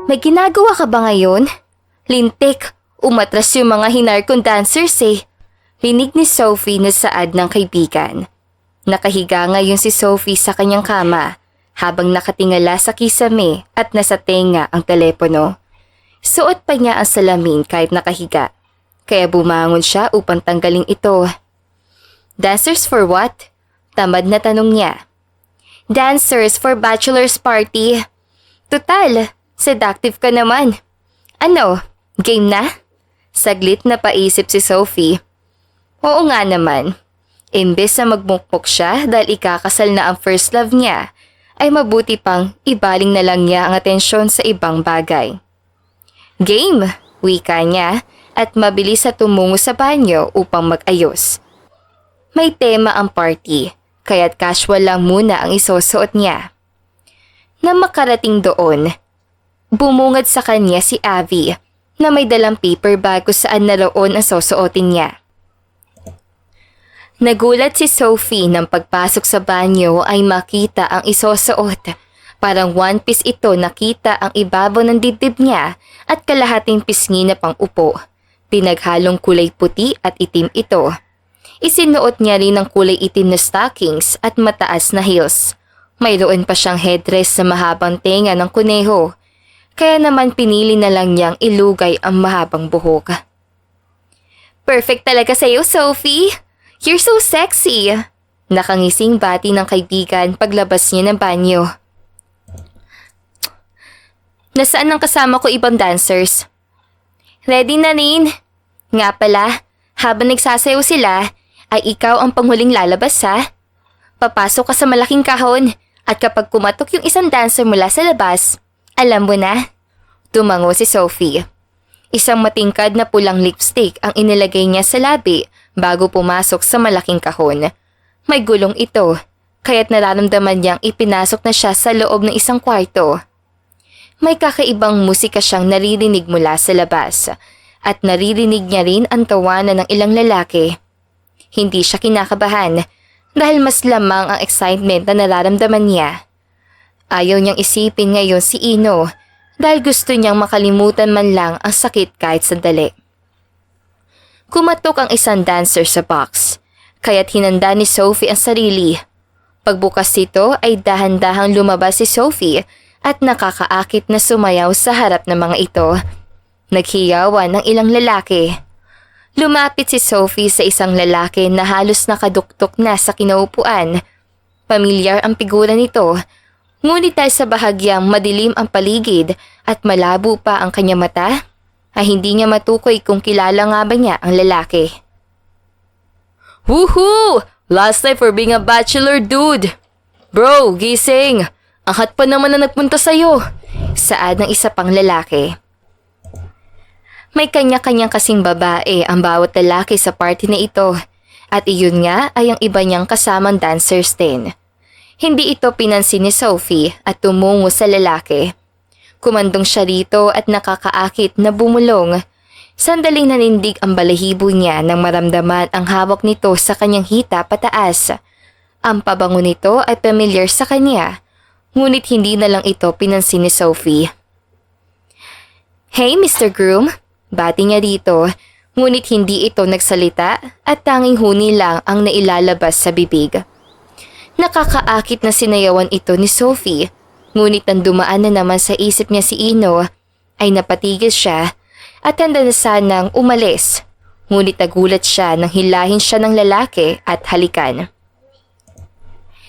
May ginagawa ka ba ngayon? Lintik, umatras yung mga hinar kong dancers eh. Rinig ni Sophie na saad ng kaibigan. Nakahiga ngayon si Sophie sa kanyang kama habang nakatingala sa kisame at nasa tenga ang telepono. Suot pa niya ang salamin kahit nakahiga, kaya bumangon siya upang tanggalin ito. Dancers for what? Tamad na tanong niya. Dancers for bachelor's party. Total, seductive ka naman. Ano, game na? Saglit na paisip si Sophie. Oo nga naman. Imbes na magmukmuk siya dahil ikakasal na ang first love niya, ay mabuti pang ibaling na lang niya ang atensyon sa ibang bagay. Game, wika niya at mabilis na tumungo sa banyo upang mag-ayos. May tema ang party, kaya't casual lang muna ang isusuot niya. Nang makarating doon, bumungad sa kanya si Abby na may dalang paper bag kung saan naroon ang susuotin niya. Nagulat si Sophie nang pagpasok sa banyo ay makita ang isusuot. Parang one piece ito, nakita ang ibabaw ng dibdib niya at kalahating pisngi na pang-upo. Pinaghalong kulay puti at itim ito. Isinuot niya rin ang kulay itim na stockings at mataas na heels. Mayroon pa siyang headdress sa mahabang tenga ng kuneho. Kaya naman pinili na lang niyang ilugay ang mahabang buhok. Perfect talaga sa'yo, Sophie! You're so sexy! Nakangising bati ng kaibigan paglabas niya ng banyo. Nasaan ang kasama ko ibang dancers? Ready na rin. Nga pala, habang nagsasayaw sila, ay ikaw ang panghuling lalabas ha? Papasok ka sa malaking kahon at kapag kumatok yung isang dancer mula sa labas, alam mo na. Tumango si Sophie. Isang matingkad na pulang lipstick ang inilagay niya sa labi bago pumasok sa malaking kahon. May gulong ito, kaya't nararamdaman niyang ipinasok na siya sa loob ng isang kwarto. May kakaibang musika siyang naririnig mula sa labas at naririnig niya rin ang tawanan ng ilang lalaki. Hindi siya kinakabahan dahil mas lamang ang excitement na nararamdaman niya. Ayaw niyang isipin ngayon si Ino dahil gusto niyang makalimutan man lang ang sakit kahit sandali. Kumatok ang isang dancer sa box, kaya't hinanda ni Sophie ang sarili. Pagbukas nito ay dahan-dahang lumabas si Sophie at nakakaakit na sumayaw sa harap ng mga ito. Naghiyawan ng ilang lalaki. Lumapit si Sophie sa isang lalaki na halos nakaduktok na sa kinaupuan. Pamilyar ang figura nito, ngunit dahil sa bahagyang madilim ang paligid at malabo pa ang kanyang mata, ay hindi niya matukoy kung kilala nga ba niya ang lalaki. Woohoo! Last night for being a bachelor, dude! Bro, gising! Ang hot pa naman na nagpunta sa'yo! Saad ng isa pang lalaki. May kanya-kanyang kasing babae ang bawat lalaki sa party na ito at iyon nga ay ang iba niyang kasamang dancers din. Hindi ito pinansin ni Sophie at tumungo sa lalaki. Kumandong siya rito at nakakaakit na bumulong. Sandaling nanindig ang balahibo niya nang maramdaman ang hawak nito sa kanyang hita pataas. Ang pabango nito ay familiar sa kanya, ngunit hindi na lang ito pinansin ni Sophie. Hey Mr. Groom! Bati niya dito, ngunit hindi ito nagsalita at tanging huni lang ang nailalabas sa bibig. Nakakaakit na sinayawan ito ni Sophie, ngunit nang dumaan na naman sa isip niya si Ino, ay napatigil siya at handa na sanang umalis. Ngunit nagulat siya nang hilahin siya ng lalaki at halikan.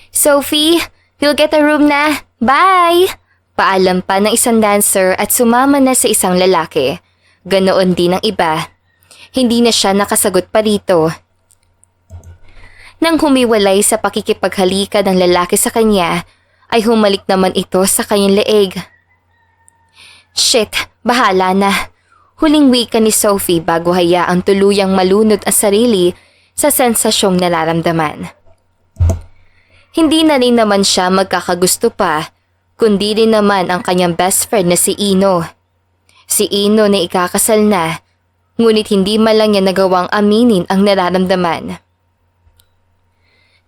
Sophie, you'll get a room na. Bye! Paalam pa ng isang dancer at sumama na sa isang lalaki. Ganoon din ang iba. Hindi na siya nakasagot pa rito. Nang humiwalay sa pakikipaghalika ng lalaki sa kanya, ay humalik naman ito sa kanyang leeg. Shit, bahala na. Huling wika ni Sophie bago hayaang tuluyang malunod ang sarili sa sensasyong nararamdaman. Hindi na rin naman siya magkakagusto pa, kundi rin naman ang kanyang best friend na si Ino. Si Ino na ikakasal na, ngunit hindi man lang niya nagawang aminin ang nararamdaman.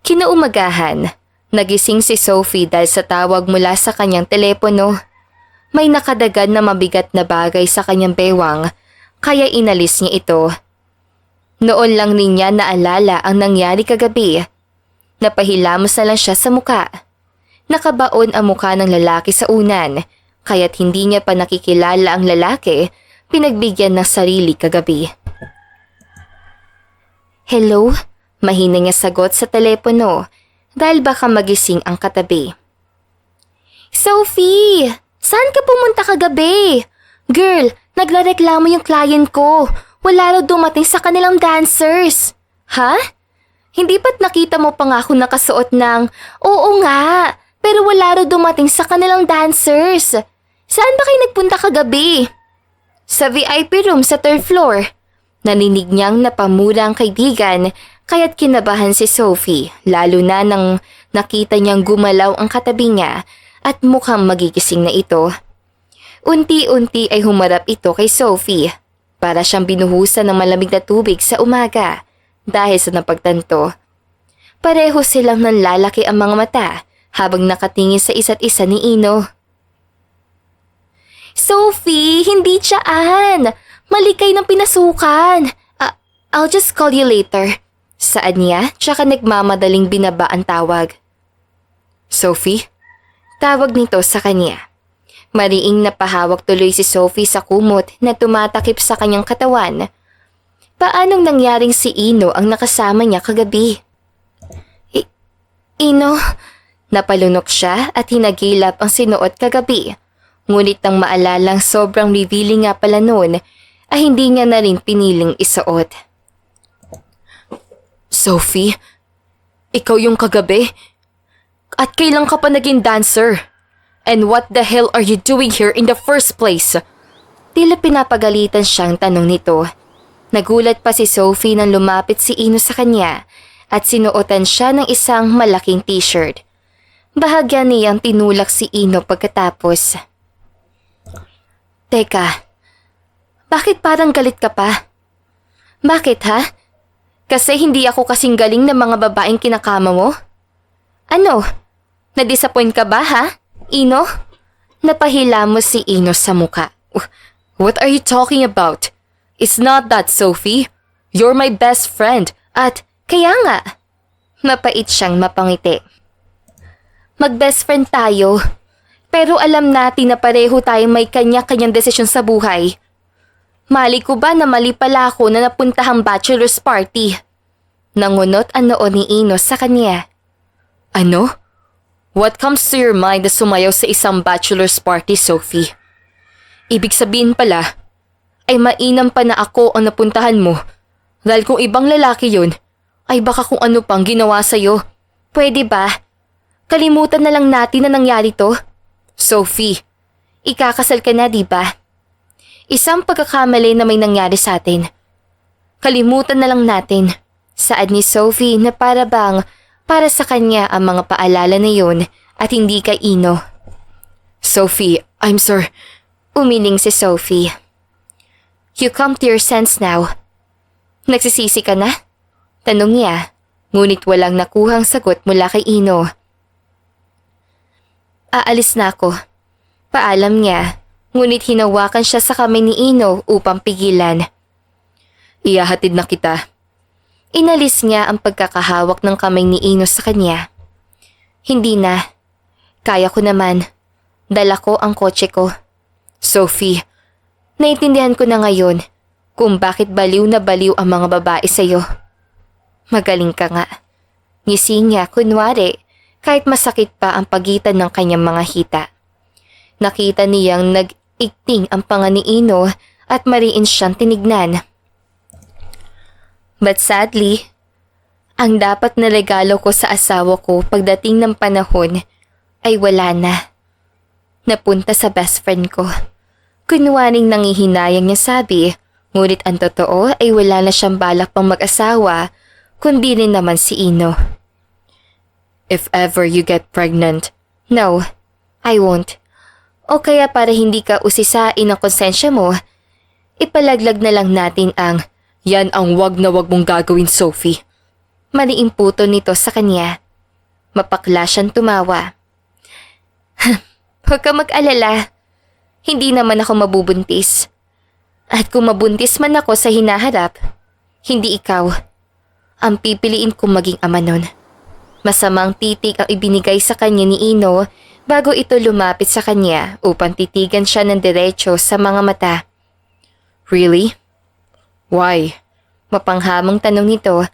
Kinaumagahan, nagising si Sophie dahil sa tawag mula sa kanyang telepono. May nakadagad na mabigat na bagay sa kanyang bewang, kaya inalis niya ito. Noon lang niya naalala ang nangyari kagabi. Napahilamos na lang siya sa muka. Nakabaon ang mukha ng lalaki sa unan, kaya't hindi niya pa nakikilala ang lalaki, pinagbigyan ng sarili kagabi. Hello? Mahina niya sagot sa telepono dahil baka magising ang katabi. Sophie! Saan ka pumunta kagabi? Girl, naglareklamo yung client ko. Wala raw dumating sa kanilang dancers. Ha? Hindi ba't nakita mo pa nga ako nakasuot ng, oo nga, pero wala raw dumating sa kanilang dancers. Saan ba kayo nagpunta kagabi? Sa VIP room sa 3rd floor. Naninig niyang napamura ang kaibigan, kaya't kinabahan si Sophie, lalo na nang nakita niyang gumalaw ang katabi niya at mukhang magigising na ito. Unti-unti ay humarap ito kay Sophie, para siyang binuhusan ng malamig na tubig sa umaga dahil sa napagtanto. Pareho silang nanlalaki ang mga mata habang nakatingin sa isa't isa ni Ino. Sophie, hindi tiyaan! Mali kayo ng pinasukan. I'll just call you later. Saad niya, tsaka nagmamadaling binaba ang tawag. Sophie? Tawag nito sa kanya. Mariing napahawak tuloy si Sophie sa kumot na tumatakip sa kanyang katawan. Paanong nangyaring si Ino ang nakasama niya kagabi? Ino? Napalunok siya at hinagilap ang sinuot kagabi. Ngunit nang maalalang sobrang revealing nga pala noon, ay hindi niya na rin piniling isuot. Sophie, ikaw yung kagabi? At kailan ka pa naging dancer? And what the hell are you doing here in the first place? Tila pinapagalitan siyang tanong nito. Nagulat pa si Sophie nang lumapit si Ino sa kanya at sinuotan siya ng isang malaking t-shirt. Bahagya niyang tinulak si Ino pagkatapos. Teka, bakit parang galit ka pa? Bakit ha? Kasi hindi ako kasing galing ng mga babaeng kinakama mo? Ano? Na-disappoint ka ba ha, Ino? Napahila mo si Ino sa muka. What are you talking about? It's not that, Sophie. You're my best friend at kaya nga. Mapait siyang mapangiti. Mag-best friend tayo. Pero alam natin na pareho tayong may kanya-kanyang desisyon sa buhay. Mali ko ba na mali pala ako na napuntahang bachelor's party? Nangunot ang noo ni Ino sa kanya. Ano? What comes to your mind na sumayaw sa isang bachelor's party, Sophie? Ibig sabihin pala, ay mainam pa na ako ang napuntahan mo. Dahil kung ibang lalaki yun, ay baka kung ano pang ginawa sa'yo. Pwede ba? Kalimutan na lang natin na nangyari to. Sophie, ikakasal ka na diba? Isang pagkakamali na may nangyari sa atin. Kalimutan na lang natin. Saad ni Sophie na para sa kanya ang mga paalala na yun at hindi kay Ino. Sophie, I'm sorry. Umiling si Sophie. You come to your sense now. Nagsisisi ka na? Tanong niya, ngunit walang nakuhang sagot mula kay Ino. Aalis na ako. Paalam niya, ngunit hinawakan siya sa kamay ni Ino upang pigilan. Ihahatid na kita. Inalis niya ang pagkakahawak ng kamay ni Ino sa kanya. Hindi na. Kaya ko naman. Dala ko ang kotse ko. Sophie, naintindihan ko na ngayon kung bakit baliw na baliw ang mga babae sa'yo. Magaling ka nga. Ngisi niya kunwari kahit masakit pa ang pagitan ng kanyang mga hita. Nakita niyang nag-igting ang panga ni Ino at mariin siyang tinignan. But sadly, ang dapat na regalo ko sa asawa ko pagdating ng panahon ay wala na. Napunta sa best friend ko. Kunwaring nangihinayang niya sabi, ngunit ang totoo ay wala na siyang balak pang mag-asawa, kundi rin naman si Ino. If ever you get pregnant. No, I won't. O kaya para hindi ka usisain ang konsensya mo, ipalaglag na lang natin ang yan ang wag na wag mong gagawin, Sophie. Maliing puto nito sa kanya. Mapakla siyang tumawa. Huwag ka mag-alala. hindi naman ako mabubuntis. At kung mabuntis man ako sa hinaharap, hindi ikaw ang pipiliin kong maging ama nun. Masamang titig ang ibinigay sa kanya ni Ino bago ito lumapit sa kanya upang titigan siya ng diretso sa mga mata. Really? Why? Mapanghamong tanong nito.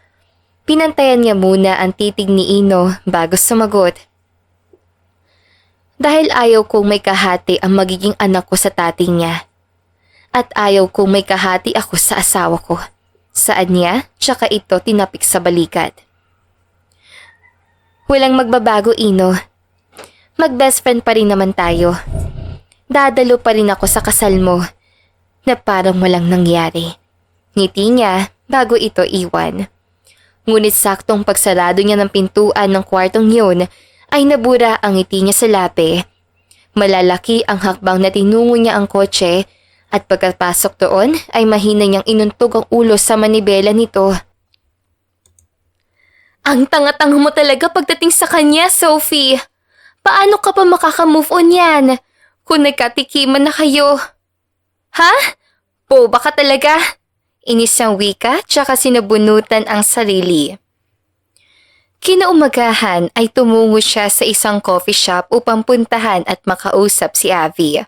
Pinantayan niya muna ang titig ni Ino bago sumagot. Dahil ayaw kong may kahati ang magiging anak ko sa tating niya. At ayaw kong may kahati ako sa asawa ko. Saan niya, tsaka ito tinapik sa balikat. Walang magbabago, Ino. Mag-best friend pa rin naman tayo. Dadalo pa rin ako sa kasal mo na parang walang nangyari. Ngiti niya bago ito iwan. Ngunit saktong pagsarado niya ng pintuan ng kwartong yun ay nabura ang ngiti niya sa labi. Malalaki ang hakbang na tinungo niya ang kotse at pagkapasok doon ay mahina niyang inuntog ang ulo sa manibela nito. Ang tanga-tanga mo talaga pagdating sa kanya, Sophie. Paano ka pa makaka-move on yan kung nagkatikiman na kayo? Ha? Boba ka talaga? Inis ang wika tsaka sinabunutan ang sarili. Kinaumagahan ay tumungo siya sa isang coffee shop upang puntahan at makausap si Avi,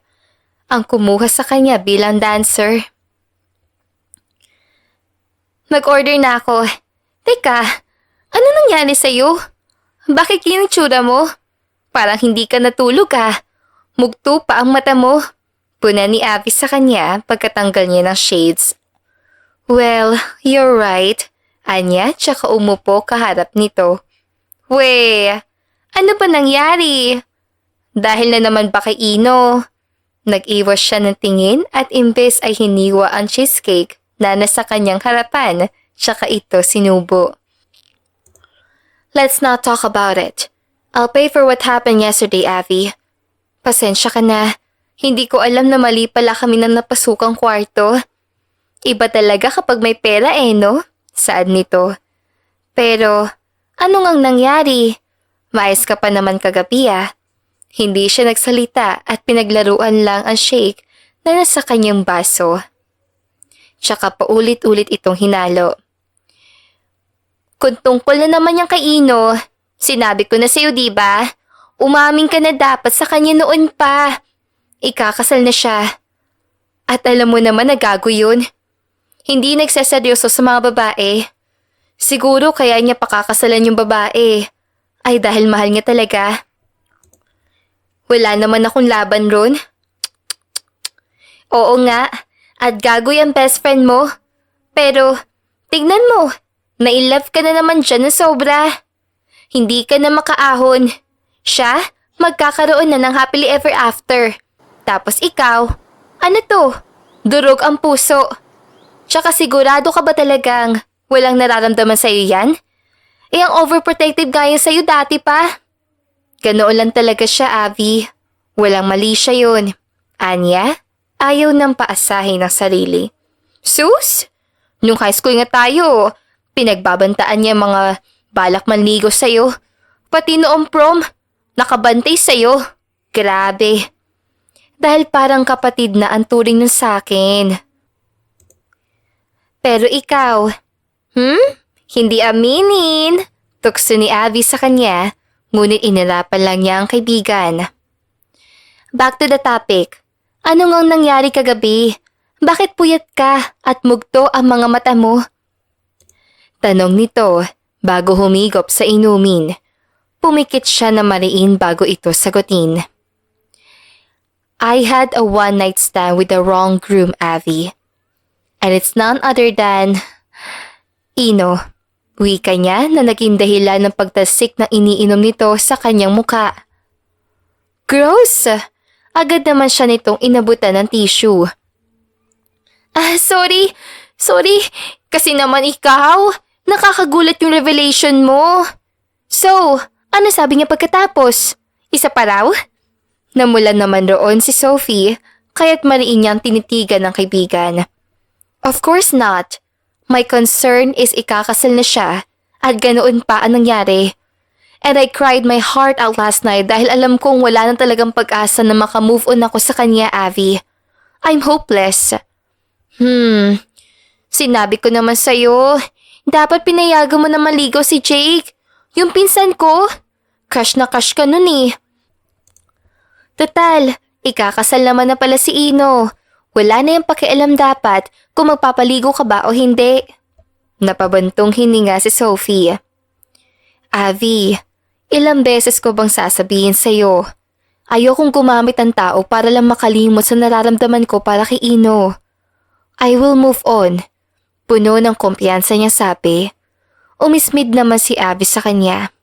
ang kumuha sa kanya bilang dancer. Mag-order na ako. Teka, ano nangyari sa'yo? Bakit yung tsura mo? Parang hindi ka natulog ah. Mugto pa ang mata mo. Puna ni Avi sa kanya pagkatanggal niya ng shades. Well, you're right. Anya, tsaka umupo kaharap nito. We, ano ba nangyari? Dahil na naman ba kay Ino? Nag-iwas siya ng tingin at imbes ay hiniwa ang cheesecake na nasa kanyang harapan, tsaka ito sinubo. Let's not talk about it. I'll pay for what happened yesterday, Avi. Pasensya ka na. Hindi ko alam na mali pala kami na napasukang kwarto. Iba talaga kapag may pera no? Saad nito. Pero, ano ngang nangyari? Maayos ka pa naman kagabi Hindi siya nagsalita at pinaglaruan lang ang shake na nasa kanyang baso. Tsaka paulit-ulit itong hinalo. Kung tungkol na naman yung kay Ino, sinabi ko na sa'yo diba? Umamin ka na dapat sa kanya noon pa. Ikakasal na siya. At alam mo naman na gago yun. Hindi nagseseryoso sa mga babae. Siguro kaya niya pakakasalan yung babae. Ay dahil mahal niya talaga. Wala naman akong laban ron. Oo nga, at gago yung best friend mo. Pero, tignan mo, na-in-love ka na naman dyan ng sobra. Hindi ka na makaahon. Siya, magkakaroon na ng happily ever after. Tapos ikaw, ano to? Durog ang puso. Tsaka sigurado ka ba talagang walang nararamdaman sa'yo yan? Ang overprotective gaya sa'yo dati pa. Ganoon lang talaga siya, Avi. Walang mali siya yun. Anya, ayaw nang paasahin ng sarili. Sus? Nung high school nga tayo, pinagbabantaan niya mga balak manligo sa'yo. Pati noong prom, nakabantay sa'yo. Grabe. Dahil parang kapatid na ang turing nun sa'kin. Pero ikaw, hindi aminin. Tukso ni Avi sa kanya, ngunit inirapan lang niya ang kaibigan. Back to the topic. Ano ngang nangyari kagabi? Bakit puyat ka at mugto ang mga mata mo? Tanong nito bago humigop sa inumin. Pumikit siya na mariin bago ito sagutin. I had a one-night stand with the wrong groom, Avi. And it's none other than Ino. Wika niya na naging dahilan ng pagtasik na iniinom nito sa kanyang muka. Gross! Agad naman siya nitong inabutan ng tissue. Sorry. Kasi naman ikaw, nakakagulat yung revelation mo. So, ano sabi niya pagkatapos? Isa pa raw? Namulan naman roon si Sophie, kaya't mariin niyang tinitigan ng kaibigan. Of course not. My concern is ikakasal na siya at ganoon pa ang nangyari. And I cried my heart out last night dahil alam kong wala na talagang pag-asa na makamove on ako sa kanya, Abby. I'm hopeless. Sinabi ko naman sa'yo, dapat pinayagan mo na maligaw si Jake. Yung pinsan ko. Crush na crush ka nun eh. Total, ikakasal naman na pala si Ino. Wala na yung pakialam dapat kung magpapaligo ka ba o hindi. Napabantong hininga si Sophie. Abby, ilang beses ko bang sasabihin sa'yo? Ayokong gumamit ng tao para lang makalimot sa nararamdaman ko para kay Ino. I will move on. Puno ng kumpiyansa niya sabi. Umismid naman si Abby sa kanya.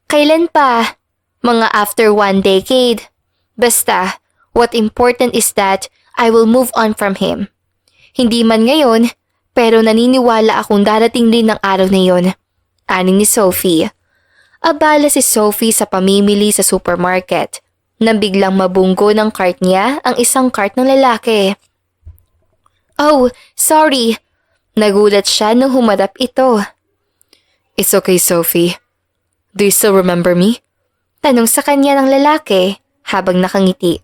Kailan pa? Mga after 1 decade. Basta, what important is that I will move on from him. Hindi man ngayon, pero naniniwala akong darating din ng araw na yon. Aning ni Sophie. Abala si Sophie sa pamimili sa supermarket nang biglang mabunggo ng cart niya ang isang cart ng lalaki. Oh, sorry. Nagulat siya nung humarap ito. It's okay, Sophie. Do you still remember me? Tanong sa kanya ng lalaki habang nakangiti.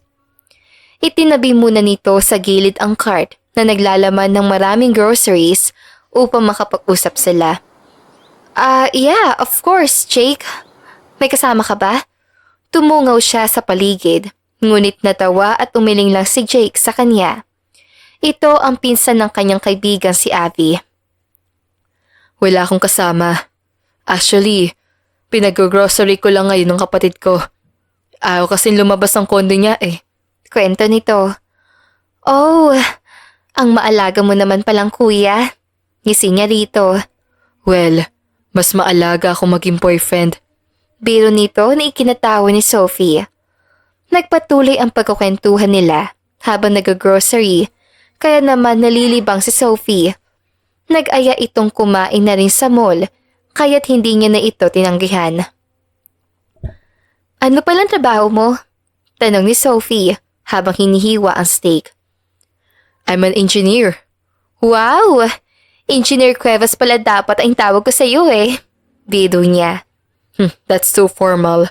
Itinabi muna nito sa gilid ang cart na naglalaman ng maraming groceries upang makapag-usap sila. Yeah, of course, Jake. May kasama ka ba? Tumungaw siya sa paligid, ngunit natawa at umiling lang si Jake sa kanya. Ito ang pinsan ng kanyang kaibigan si Abby. Wala akong kasama. Actually, pinag-grocery ko lang ngayon ng kapatid ko. Ayaw kasing lumabas ng kondo niya eh. Kwento nito. Oh, ang maalaga mo naman palang kuya. Ngisi niya rito. Well, mas maalaga akong maging boyfriend. Biro nito na ikinatawa ni Sophie. Nagpatuloy ang pagkukwentuhan nila habang nag-grocery, kaya naman nalilibang si Sophie. Nag-aya itong kumain na rin sa mall, kaya't hindi niya na ito tinanggihan. Ano palang trabaho mo? Tanong ni Sophie habang hinihiwa ang steak. I'm an engineer. Wow! Engineer Cuevas pala dapat ang tawag ko sa iyo eh. Biro niya. That's too formal.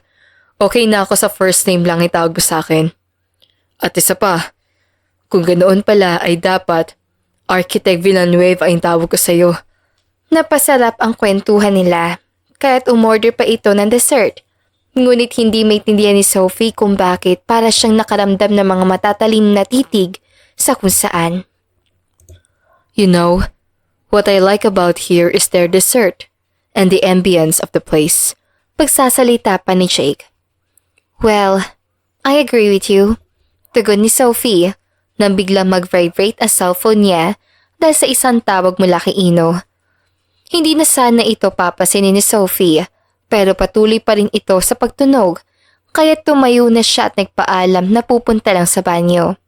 Okay na ako sa first name lang itawag mo sa akin. At isa pa, kung ganoon pala ay dapat Architect Villanueva ang tawag ko sa iyo. Napasarap ang kwentuhan nila, kaya't umorder pa ito ng dessert. Ngunit hindi maintindihan ni Sophie kung bakit para siyang nakaramdam ng mga matatalim na titig sa kung saan. You know, what I like about here is their dessert and the ambience of the place. Pagsasalita pa ni Jake. Well, I agree with you. Tugon ni Sophie nang biglang mag-vibrate ang cellphone niya dahil sa isang tawag mula kay Ino. Hindi na sana ito papasinin ni Sophie pero patuloy pa rin ito sa pagtunog kaya tumayo na siya at nagpaalam na pupunta lang sa banyo.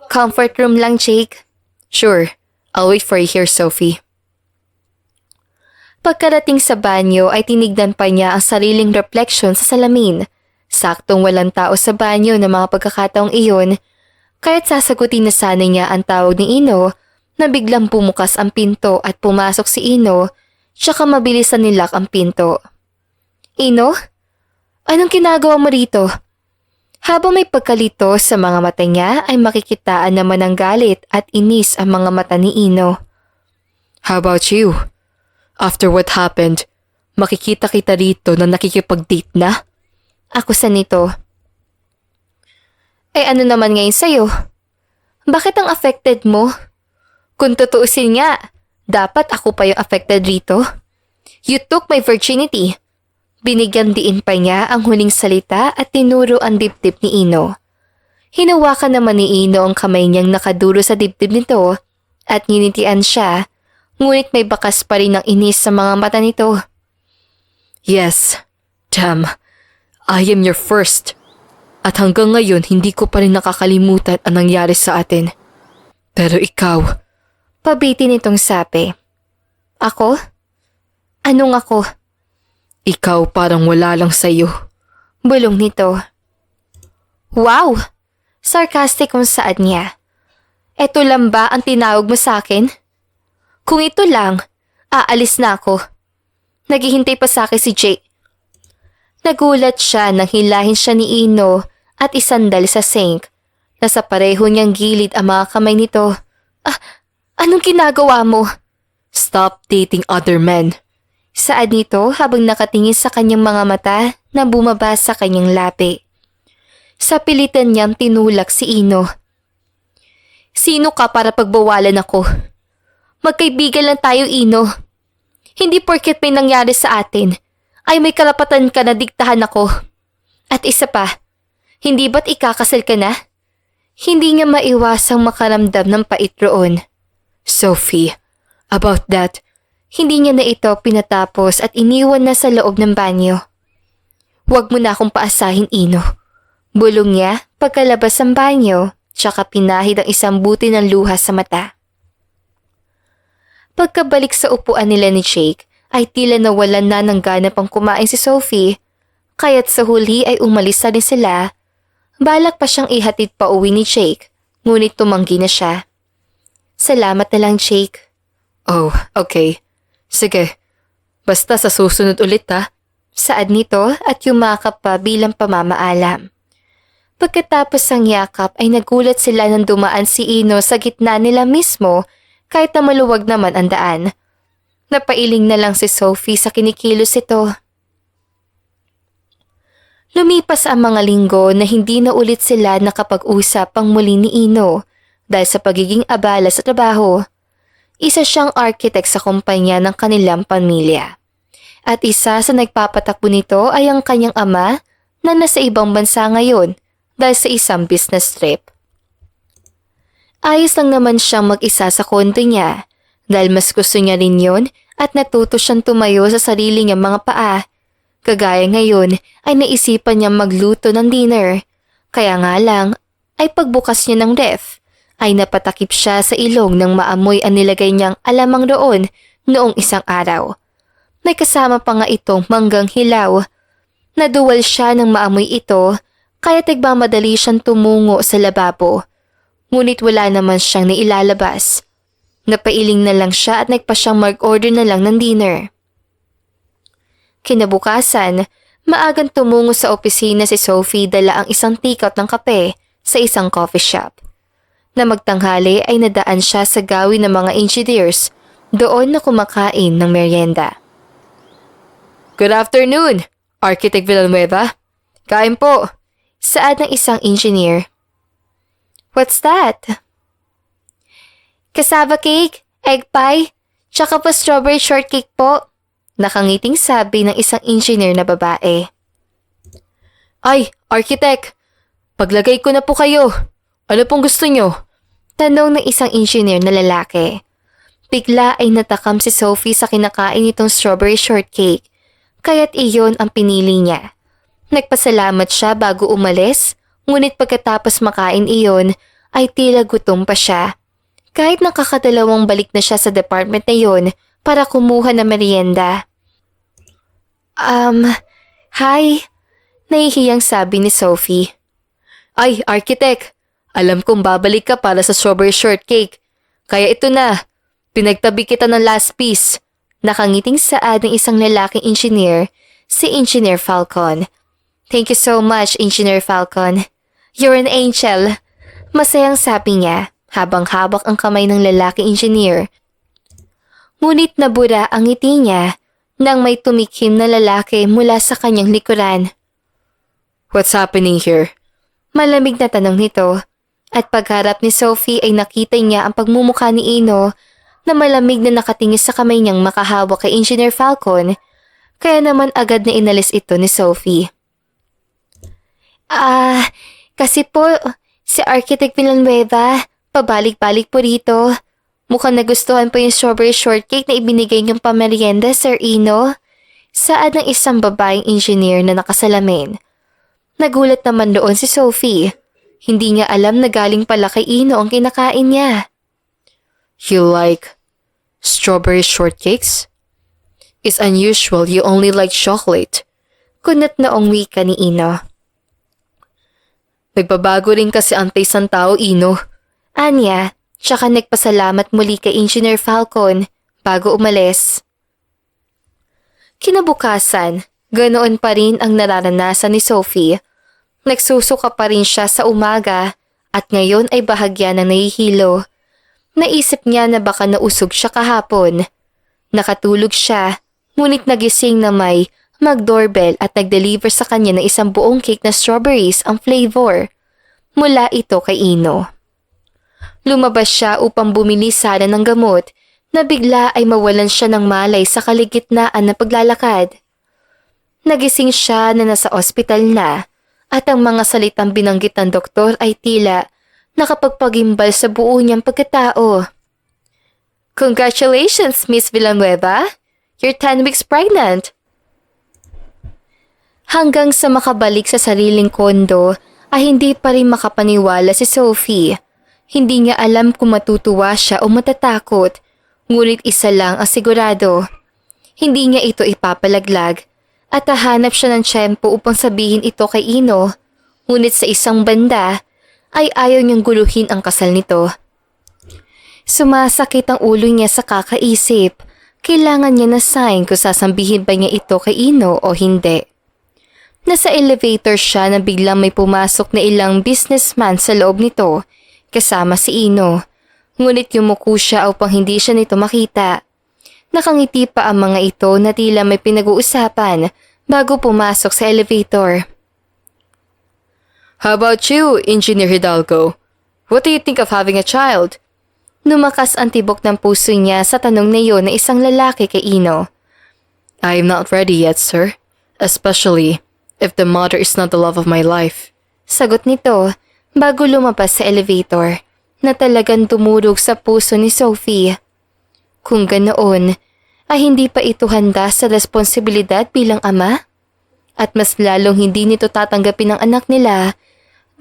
Comfort room lang, Jake. Sure, I'll wait for you here, Sophie. Pagkarating sa banyo ay tinignan pa niya ang sariling reflection sa salamin. Saktong walang tao sa banyo ng mga pagkakataong iyon, kaya't sasagutin na sana niya ang tawag ni Ino na biglang bumukas ang pinto at pumasok si Ino, tsaka mabilis na nilak ang pinto. Ino? Anong ginagawa mo rito? Habang may pagkalito sa mga mata niya ay makikitaan naman ng galit at inis ang mga mata ni Ino. How about you? After what happened, makikita kita rito na nakikipag-date na? Ako sa nito. Ano naman ngayon sa'yo? Bakit ang affected mo? Kung tutuusin nga, dapat ako pa yung affected rito. You took my virginity. Binigyan diin pa niya ang huling salita at tinuro ang dibdib ni Ino. Hinawakan naman ni Ino ang kamay niyang nakaduro sa dibdib nito at nginitian siya, ngunit may bakas pa rin ng inis sa mga mata nito. Yes, damn. I am your first. At hanggang ngayon hindi ko pa rin nakakalimutan ang nangyari sa atin. Pero ikaw. Pabitin itong sabi. Ako? Anong ako? Ikaw parang wala lang sa'yo. Bulong nito. Wow! Sarcastic kung saan niya. Eto lang ba ang tinawag mo sa akin? Kung ito lang, aalis na ako. Naghihintay pa sa akin si Jake. Nagulat siya nang hilahin siya ni Ino at isandal sa sink. Nasa pareho niyang gilid ang mga kamay nito. Anong ginagawa mo? Stop dating other men. Saad nito habang nakatingin sa kanyang mga mata na bumaba sa kanyang labi. Sa pilitan niyang tinulak si Ino. Sino ka para pagbawalan ako? Magkaibigan lang tayo, Ino. Hindi porket may nangyari sa atin, ay may karapatan ka na diktahan ako. At isa pa, hindi ba't ikakasal ka na? Hindi niya maiwasang makaramdam ng pait roon. Sophie, about that, hindi niya na ito pinatapos at iniwan na sa loob ng banyo. Huwag mo na akong paasahin, Ino. Bulong niya pagkalabas ng banyo, tsaka pinahid ang isang buti ng luha sa mata. Pagkabalik sa upuan nila ni Jake, ay tila nawalan na ng gana pang kumain si Sophie, kaya't sa huli ay umalis na rin sila. Balak pa siyang ihatid pa uwi ni Jake, ngunit tumanggi na siya. Salamat na lang, Jake. Oh, okay. Sige, basta sa susunod ulit ha. Saad nito at yumakap pa bilang pamamaalam. Pagkatapos ng yakap ay nagulat sila nang dumaan si Ino sa gitna nila mismo kahit na maluwag naman ang daan. Napailing na lang si Sophie sa kinikilos ito. Lumipas ang mga linggo na hindi na ulit sila nakapag-usap pang muli ni Ino dahil sa pagiging abala sa trabaho. Isa siyang architect sa kumpanya ng kanilang pamilya. At isa sa nagpapatakbo nito ay ang kanyang ama na nasa ibang bansa ngayon dahil sa isang business trip. Ayos lang naman siyang mag-isa sa kondo niya dahil mas gusto niya rin yun at natuto siyang tumayo sa sarili niyang mga paa. Kagaya ngayon ay naisipan niyang magluto ng dinner. Kaya nga lang ay pagbukas niya ng ref ay napatakip siya sa ilong nang maamoy ang nilagay niyang alamang roon noong isang araw. May kasama pa nga itong manggang hilaw. Naduwal siya nang maamoy ito kaya nagmamadali siyang tumungo sa lababo. Ngunit wala naman siyang nailalabas. Napailing na lang siya at nagpa siyang mag-order na lang ng dinner. Kinabukasan, maagang tumungo sa opisina si Sophie dala ang isang teacup ng kape sa isang coffee shop. Na magtanghali ay nadaan siya sa gawin ng mga engineers doon na kumakain ng merienda. Good afternoon, Architect Villanueva. Kain po. Saad ng isang engineer. What's that? Cassava cake, egg pie, tsaka po strawberry shortcake po. Nakangiting sabi ng isang engineer na babae. Ay, architect, paglagay ko na po kayo. Ano pong gusto nyo? Tanong ng isang engineer na lalaki. Bigla ay natakam si Sophie sa kinakain nitong strawberry shortcake, kaya't iyon ang pinili niya. Nagpasalamat siya bago umalis, ngunit pagkatapos makain iyon ay tila gutom pa siya. Kahit nakakadalawang balik na siya sa department na iyon para kumuha ng merienda. Hi, nahihiyang sabi ni Sophie. Ay, architect, alam kong babalik ka para sa strawberry shortcake. Kaya ito na, pinagtabi kita ng last piece. Nakangiting saad ng isang lalaking engineer, si Engineer Falcon. Thank you so much, Engineer Falcon. You're an angel. Masayang sabi niya habang hawak ang kamay ng lalaking engineer. Ngunit nabura ang ngiti niya nang may tumikim na lalaki mula sa kanyang likuran. What's happening here? Malamig na tanong nito. At pagharap ni Sophie ay nakita niya ang pagmumukha ni Ino na malamig na nakatingis sa kamay niyang makahawak kay Engineer Falcon, kaya naman agad na inalis ito ni Sophie. Kasi po, si Architect Villanueva, pabalik-balik po rito. Mukhang nagustuhan po yung strawberry shortcake na ibinigay niyong pamerienda, Sir Ino. Saad ng isang babaeng engineer na nakasalamin. Nagulat naman doon si Sophie. Hindi niya alam na galing pala kay Ino ang kinakain niya. You like strawberry shortcakes? It's unusual you only like chocolate. Kunat noong wika ni Ino. Nagbabago rin kasi ang taste ng tao, Ino. Anya, tsaka nagpasalamat muli kay Engineer Falcon bago umalis. Kinabukasan, ganoon pa rin ang nararanasan ni Sophie. Nagsusuka pa rin siya sa umaga at ngayon ay bahagya ng nahihilo. Naisip niya na baka nausog siya kahapon. Nakatulog siya, ngunit nagising na may mag-doorbell at nag-deliver sa kanya ng isang buong cake na strawberries ang flavor. Mula ito kay Ino. Lumabas siya upang bumili sana ng gamot na bigla ay mawalan siya ng malay sa kaligitnaan ng paglalakad. Nagising siya na nasa ospital na at ang mga salitang binanggit ng doktor ay tila nakapagpagimbal sa buo niyang pagkatao. Congratulations, Miss Villanueva! You're 10 weeks pregnant! Hanggang sa makabalik sa sariling kondo ay hindi pa rin makapaniwala si Sophie. Hindi niya alam kung matutuwa siya o matatakot, ngunit isa lang ang sigurado. Hindi niya ito ipapalaglag at hahanap siya ng tiyempo upang sabihin ito kay Ino, ngunit sa isang banda ay ayaw niyang guluhin ang kasal nito. Sumasakit ang ulo niya sa kakaisip. Kailangan niya na sign kung sasambihin ba niya ito kay Ino o hindi. Nasa elevator siya na biglang may pumasok na ilang businessman sa loob nito, kasama si Ino. Ngunit yumuko siya upang hindi siya nito makita. Nakangiti pa ang mga ito na tila may pinag-uusapan bago pumasok sa elevator. How about you, Engineer Hidalgo? What do you think of having a child? Numakas ang tibok ng puso niya sa tanong na iyon ng isang lalaki kay Ino. I am not ready yet, sir. Especially if the mother is not the love of my life. Sagot nito bago lumabas sa elevator na talagang tumurog sa puso ni Sophie. Kung ganoon, ay hindi pa ito handa sa responsibilidad bilang ama? At mas lalong hindi nito tatanggapin ang anak nila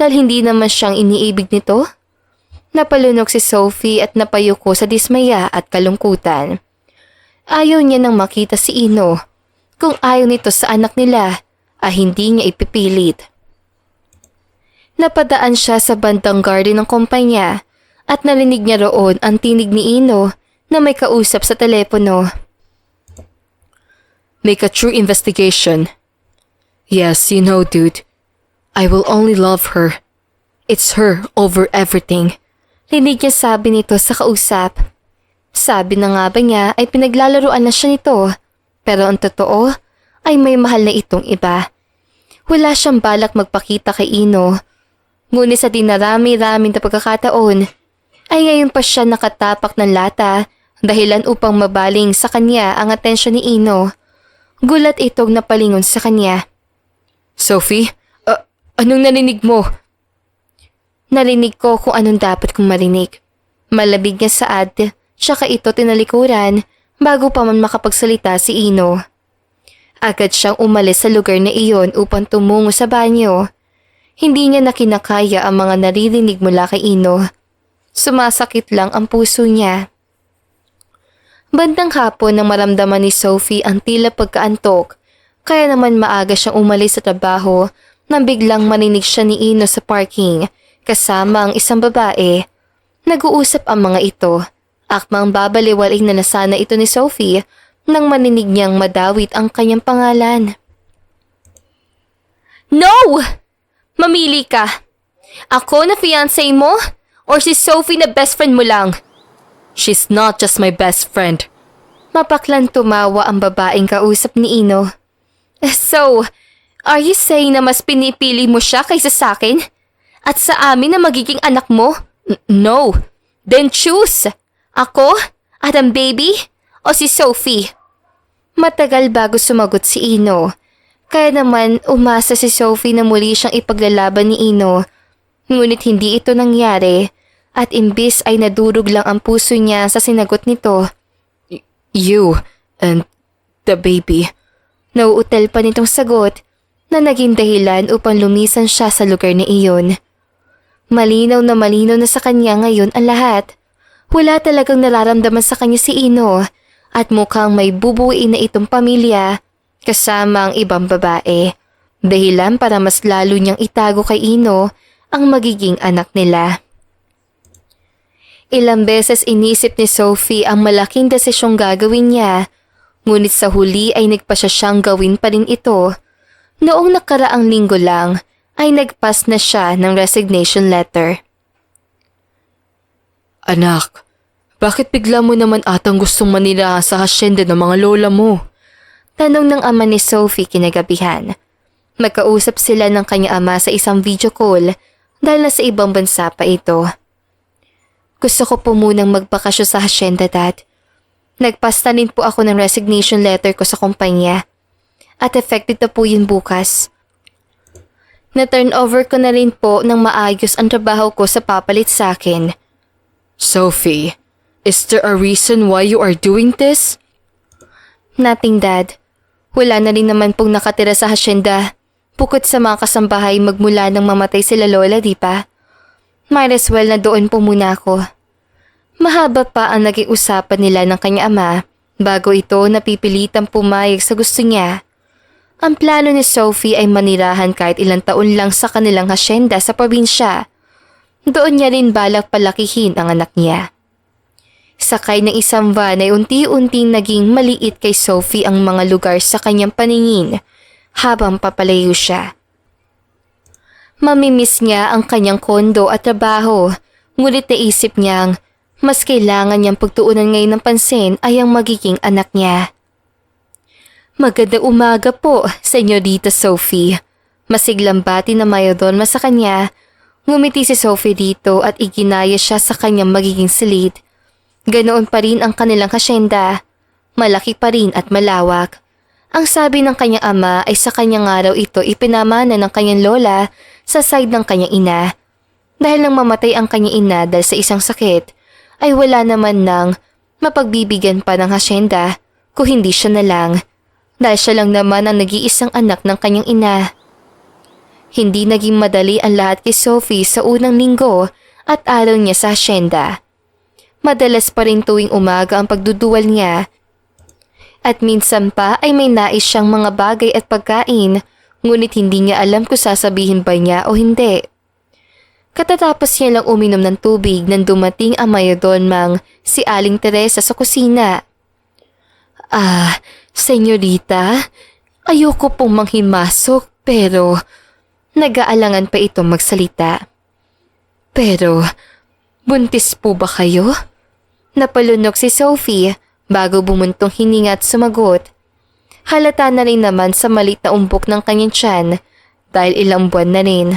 dahil hindi naman siyang iniibig nito? Napalunok si Sophie at napayuko sa dismaya at kalungkutan. Ayaw niya nang makita si Ino. Kung ayaw nito sa anak nila, ay hindi niya ipipilit. Napadaan siya sa bandang garden ng kumpanya at narinig niya roon ang tinig ni Ino na may kausap sa telepono. Make a true investigation. Yes, you know, dude. I will only love her. It's her over everything. Rinig niya sabi nito sa kausap. Sabi na nga ba niya ay pinaglalaroan na siya nito, pero ang totoo ay may mahal na itong iba. Wala siyang balak magpakita kay Ino. Ngunit sa dinarami-raming na pagkakataon, ay ngayon pa siya nakatapak ng lata dahilan upang mabaling sa kanya ang atensyon ni Ino. Gulat itong napalingon sa kanya. Sophie, anong narinig mo? Narinig ko kung anong dapat kong marinig. Malabig niya sa ad, tsaka ito tinalikuran bago pa man makapagsalita si Ino. Agad siyang umalis sa lugar na iyon upang tumungo sa banyo. Hindi niya na kinakaya ang mga naririnig mula kay Ino. Sumasakit lang ang puso niya. Bandang hapon nang maramdaman ni Sophie ang tila pagkaantok, kaya naman maaga siyang umalis sa trabaho nang biglang marinig siya ni Ino sa parking kasama ang isang babae. Nag-uusap ang mga ito. Akmang babaliwalain na sana ito ni Sophie nang maninig niyang madawit ang kanyang pangalan. No! Mamili ka! Ako na fiancé mo or si Sophie na best friend mo lang? She's not just my best friend. Mapaklan tumawa ang babaeng kausap ni Ino. So, are you saying na mas pinipili mo siya kaysa sa akin? At sa amin na magiging anak mo? No. Then choose. Ako? At ang baby? O si Sophie? Matagal bago sumagot si Ino. Kaya naman umasa si Sophie na muli siyang ipaglalaban ni Ino. Ngunit hindi ito nangyari. At imbis ay nadurog lang ang puso niya sa sinagot nito. You and the baby. Nauutal pa nitong sagot na naging dahilan upang lumisan siya sa lugar na iyon. Malinaw na sa kanya ngayon ang lahat. Wala talagang nararamdaman sa kanya si Ino at mukhang may bubuuin na itong pamilya kasama ang ibang babae. Dahilan para mas lalo niyang itago kay Ino ang magiging anak nila. Ilang beses inisip ni Sophie ang malaking desisyong gagawin niya, Ngunit sa huli ay nagpasya siyang gawin pa rin ito. Noong nakaraang linggo lang ay nagpas na siya ng resignation letter. Anak, bakit bigla mo naman atang gustong manirahan sa hasyenda ng mga lola mo? Tanong ng ama ni Sophie kinagabihan. Magkausap sila ng kanyang ama sa isang video call dahil nasa ibang bansa pa ito. Gusto ko po munang magbakasyon sa hasyenda, Dad. Nagpasta rin po ako ng resignation letter ko sa kumpanya. At effective na po yun bukas. Na-turn over ko na rin po ng maayos ang trabaho ko sa papalit sa akin. Sophie, is there a reason why you are doing this? Nothing, Dad. Wala na rin naman pong nakatira sa hasyenda. Bukod sa mga kasambahay magmula nang mamatay sila lola, di ba? Might as well na doon po muna ako. Mahaba pa ang naging usapan nila ng kanyang ama bago ito napipilitang pumayag sa gusto niya. Ang plano ni Sophie ay manirahan kahit ilang taon lang sa kanilang hasyenda sa probinsya. Doon niya rin balak palakihin ang anak niya. Sakay ng isang van ay unti-unting naging maliit kay Sophie ang mga lugar sa kanyang paningin habang papalayo siya. Mamimiss niya ang kanyang kondo at trabaho, ngunit naisip niyang mas kailangan niyang pagtuunan ngayon ng pansin ay ang magiging anak niya. Magandang umaga po, Senyorita Sophie. Masiglang bati na Mayodorma sa kanya. Ngumiti si Sophie dito at iginaya siya sa kanyang magiging silid. Ganoon pa rin ang kanilang hasyenda. Malaki pa rin at malawak. Ang sabi ng kanyang ama ay sa kanyang araw ito ipinamana ng kanyang lola sa side ng kanyang ina. Dahil nang mamatay ang kanyang ina dahil sa isang sakit, ay wala naman nang mapagbibigyan pa ng hasyenda kung hindi siya na lang. Dahil siya lang naman ang nag-iisang anak ng kanyang ina. Hindi naging madali ang lahat kay Sophie sa unang linggo at araw niya sa hasyenda. Madalas pa rin tuwing umaga ang pagduduwal niya. At minsan pa ay may nais siyang mga bagay at pagkain, ngunit hindi niya alam kung sasabihin ba niya o hindi. Katatapos niya lang uminom ng tubig nang dumating ang mayodonmang si Aling Teresa sa kusina. Senyorita, ayoko pong manghimasok pero nag-aalangan pa itong magsalita. Pero, buntis po ba kayo? Napalunok si Sophie bago bumuntong hininga at sumagot. Halata na rin naman sa malit na umbok ng kanyang tiyan dahil ilang buwan na rin.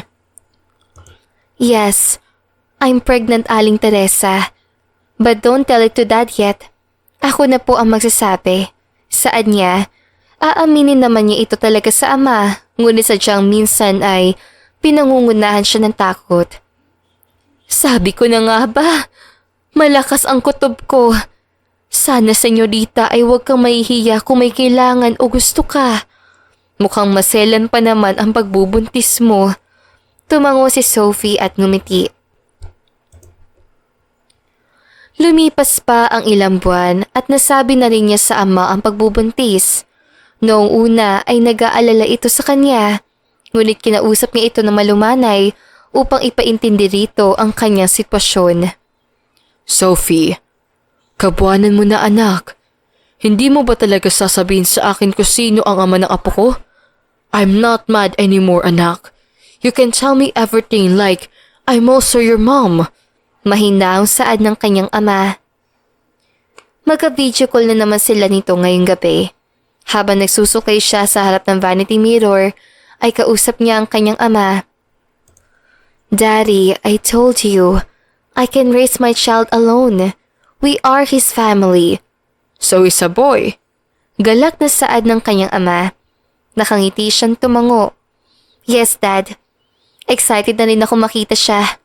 Yes, I'm pregnant, Aling Teresa. But don't tell it to Dad yet. Ako na po ang magsasabi. Saan niya? Aaminin naman niya ito talaga sa ama, ngunit sadyang minsan ay pinangungunahan siya ng takot. Sabi ko na nga ba, malakas ang kutob ko. Sana, senyorita, ay huwag kang mahihiya kung may kailangan o gusto ka. Mukhang maselan pa naman ang pagbubuntis mo. Tumango si Sophie at ngumiti. Lumipas pa ang ilang buwan at nasabi na rin niya sa ama ang pagbubuntis. Noong una ay nag-aalala ito sa kanya, ngunit kinausap niya ito na malumanay upang ipaintindi rito ang kanyang sitwasyon. Sophie, kabuanan mo na anak. Hindi mo ba talaga sasabihin sa akin kung sino ang ama ng apo ko? I'm not mad anymore, anak. You can tell me everything like I'm also your mom. Mahina ang saad ng kanyang ama. Magka-video call na naman sila nito ngayong gabi. Habang nagsusukay siya sa harap ng vanity mirror, ay kausap niya ang kanyang ama. Daddy, I told you, I can raise my child alone. We are his family. So is a boy. Galak na saad ng kanyang ama. Nakangiti siyang tumango. Yes, Dad. Excited na rin ako makita siya.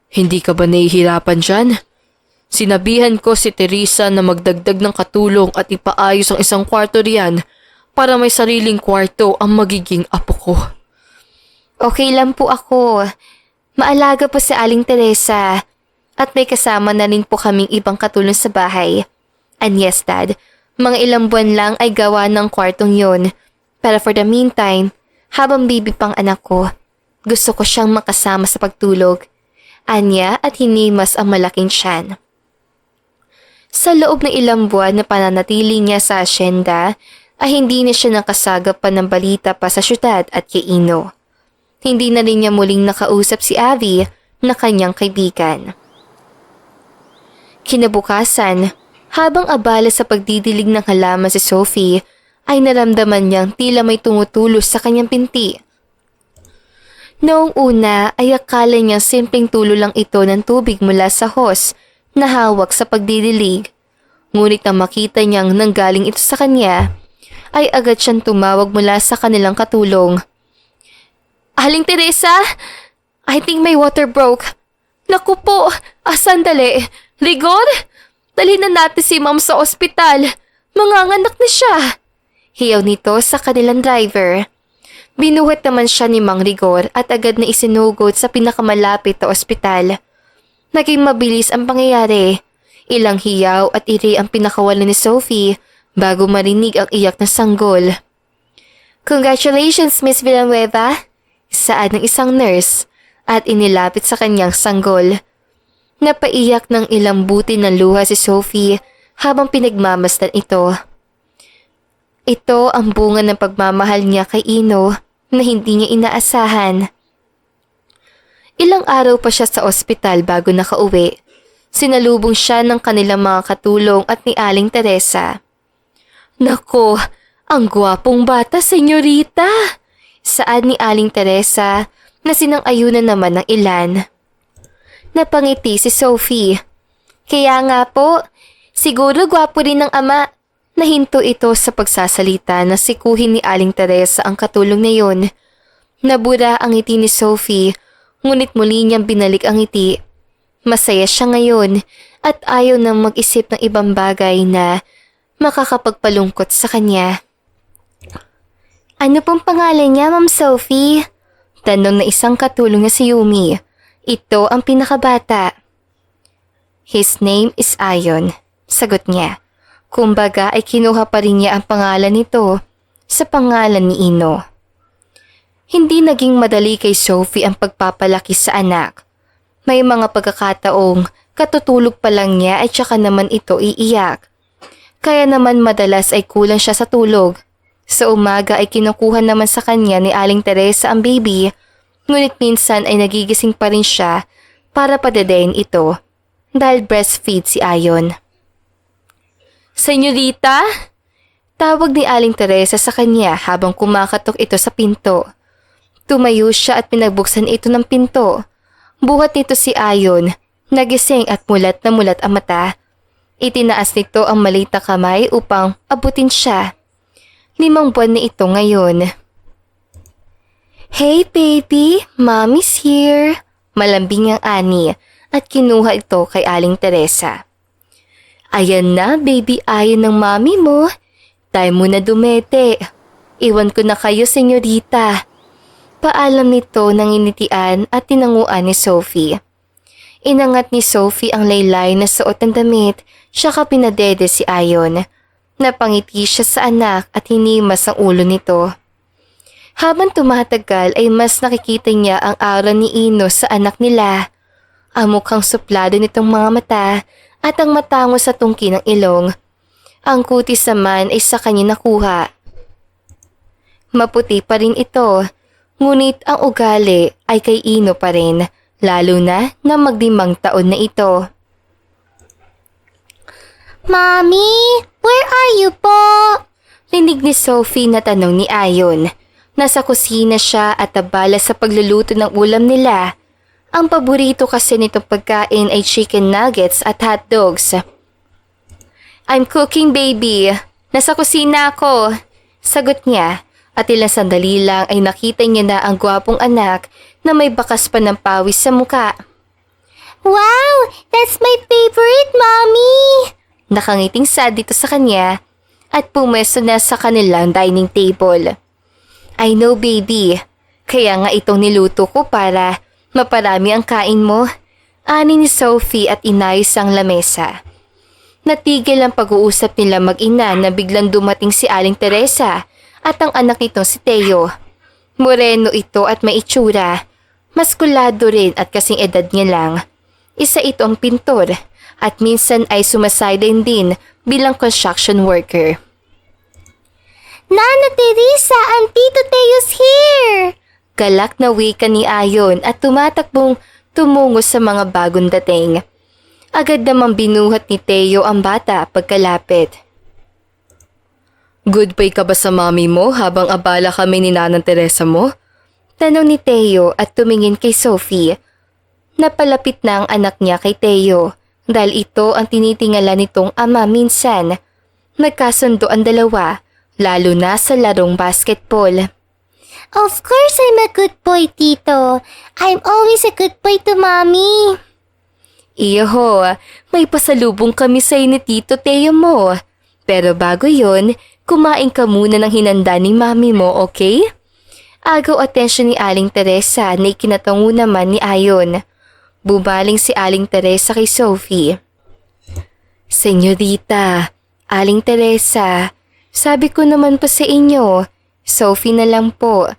Hindi ka ba nahihirapan dyan? Sinabihan ko si Teresa na magdagdag ng katulong at ipaayos ang isang kwarto riyan para may sariling kwarto ang magiging apo ko. Okay lang po ako. Maalaga po si Aling Teresa. At may kasama na rin po kaming ibang katulong sa bahay. And yes, Dad, mga ilang buwan lang ay gawa ng kwartong yun. Pero for the meantime, habang baby pang anak ko, gusto ko siyang makasama sa pagtulog. Anya at hinimas ang malaking tiyan. Sa loob ng ilang buwan na pananatili niya sa asyenda, ay hindi na siya nakasagap pa ng balita pa sa syudad at kay Ino. Hindi na rin niya muling nakausap si Abby na kanyang kaibigan. Kinabukasan, habang abala sa pagdidilig ng halaman si Sophie, ay naramdaman niyang tila may tumutulos sa kanyang pinti. Noong una ay akala niyang simpleng tulo lang ito ng tubig mula sa hose na hawak sa pagdidilig. Ngunit nang makita niyang nanggaling ito sa kanya, ay agad siyang tumawag mula sa kanilang katulong. Aling Teresa, I think my water broke. Naku po, sandali. Rigor, dalhin na natin si ma'am sa ospital. Manganganak na siya. Hiyaw nito sa kanilang driver. Binuhat naman siya ni Mang Rigor at agad na isinugod sa pinakamalapit na ospital. Naging mabilis ang pangyayari. Ilang hiyaw at iri ang pinakawalan ni Sophie bago marinig ang iyak na sanggol. Congratulations, Miss Villanueva, saad ng isang nurse at inilapit sa kanyang sanggol. Napaiyak ng ilang buti ng luha si Sophie habang pinagmamasdan ito. Ito ang bunga ng pagmamahal niya kay Ino na hindi niya inaasahan. Ilang araw pa siya sa ospital bago nakauwi. Sinalubong siya ng kanilang mga katulong at ni Aling Teresa. Nako, ang gwapong bata, senyorita! Saad ni Aling Teresa na sinang-ayunan naman ng ilan. Napangiti si Sophie. Kaya nga po, siguro gwapo rin ng ama. Nahinto ito sa pagsasalita na sikuhin ni Aling Teresa ang katulong na yun. Nabura ang ngiti ni Sophie, ngunit muli niyang binalik ang ngiti. Masaya siya ngayon at ayaw nang mag-isip ng ibang bagay na makakapagpalungkot sa kanya. Ano pong pangalan niya, Ma'am Sophie? Tanong na isang katulong na si Yumi. Ito ang pinakabata. His name is Ayon, sagot niya. Kumbaga ay kinuha pa rin niya ang pangalan nito sa pangalan ni Ino. Hindi naging madali kay Sophie ang pagpapalaki sa anak. May mga pagkakataong katutulog pa lang niya at saka naman ito iiyak. Kaya naman madalas ay kulang siya sa tulog. Sa umaga ay kinukuha naman sa kanya ni Aling Teresa ang baby, ngunit minsan ay nagigising pa rin siya para padedein ito dahil breastfeed si Ayon. Senyorita? Tawag ni Aling Teresa sa kanya habang kumakatok ito sa pinto. Tumayo siya at pinagbuksan ito ng pinto. Buhat nito si Ayon, nagising at mulat na mulat ang mata. Itinaas nito ang maliit na kamay upang abutin siya. 5 buwan na ito ngayon. Hey baby, Mommy's here. Malambing ang ani at kinuha ito kay Aling Teresa. Ayan na, baby Ayon ng mami mo. Time mo na dumete. Iwan ko na kayo, senyorita. Paalam nito ng initian at tinanguan ni Sophie. Inangat ni Sophie ang laylay na suot ng damit, saka pinadede si Ayon. Napangiti siya sa anak at hinimas ang ulo nito. Habang tumatagal ay mas nakikita niya ang aura ni Ino sa anak nila. Ang mukhang suplado nitong mga mata at ang matango sa tungki ng ilong. Ang kutis naman ay sa kanya nakuha. Maputi pa rin ito, ngunit ang ugali ay kay Ino pa rin, lalo na mag-5 taon na ito. Mommy, where are you po? Rinig ni Sophie na tanong ni Ayon. Nasa kusina siya at abala sa pagluluto ng ulam nila. Ang paborito kasi nitong pagkain ay chicken nuggets at hot dogs. I'm cooking, baby. Nasa kusina ako. Sagot niya at ilang sandali lang ay nakita niya na ang gwapong anak na may bakas pa ng pawis sa muka. Wow! That's my favorite, Mommy! Nakangiting sad dito sa kanya at pumesto na sa kanilang dining table. I know, baby. Kaya nga itong niluto ko para maparami ang kain mo. Ani ni Sophie at inayos ang lamesa. Natigil ang pag-uusap nila mag-ina na biglang dumating si Aling Teresa at ang anak nitong si Teo. Moreno ito at may itsura. Maskulado rin at kasing edad niya lang. Isa ito ang pintor at minsan ay sumasideline din bilang construction worker. Nana Teresa, ang Tito Teo's here! Galak na wika ni Ayon at tumatakbong tumungo sa mga bagong dating. Agad namang binuhat ni Teo ang bata pagkalapit. Goodbye ka ba sa mami mo habang abala kami ni Nanang Teresa mo? Tanong ni Teo at tumingin kay Sophie. Napalapit na ang anak niya kay Teo dahil ito ang tinitingala nitong ama minsan. Nagkasundo ang dalawa, lalo na sa larong basketball. Of course I'm a good boy, Tito. I'm always a good boy to Mommy. Iho, may pasalubong kami sa ni Tito Teo mo. Pero bago yon, kumain ka muna ng hinanda ni Mami mo, okay? Agaw atensyon ni Aling Teresa na ikinatango naman ni Ayon. Bumaling si Aling Teresa kay Sophie. Senyorita, Aling Teresa, sabi ko naman po sa inyo, Sophie na lang po.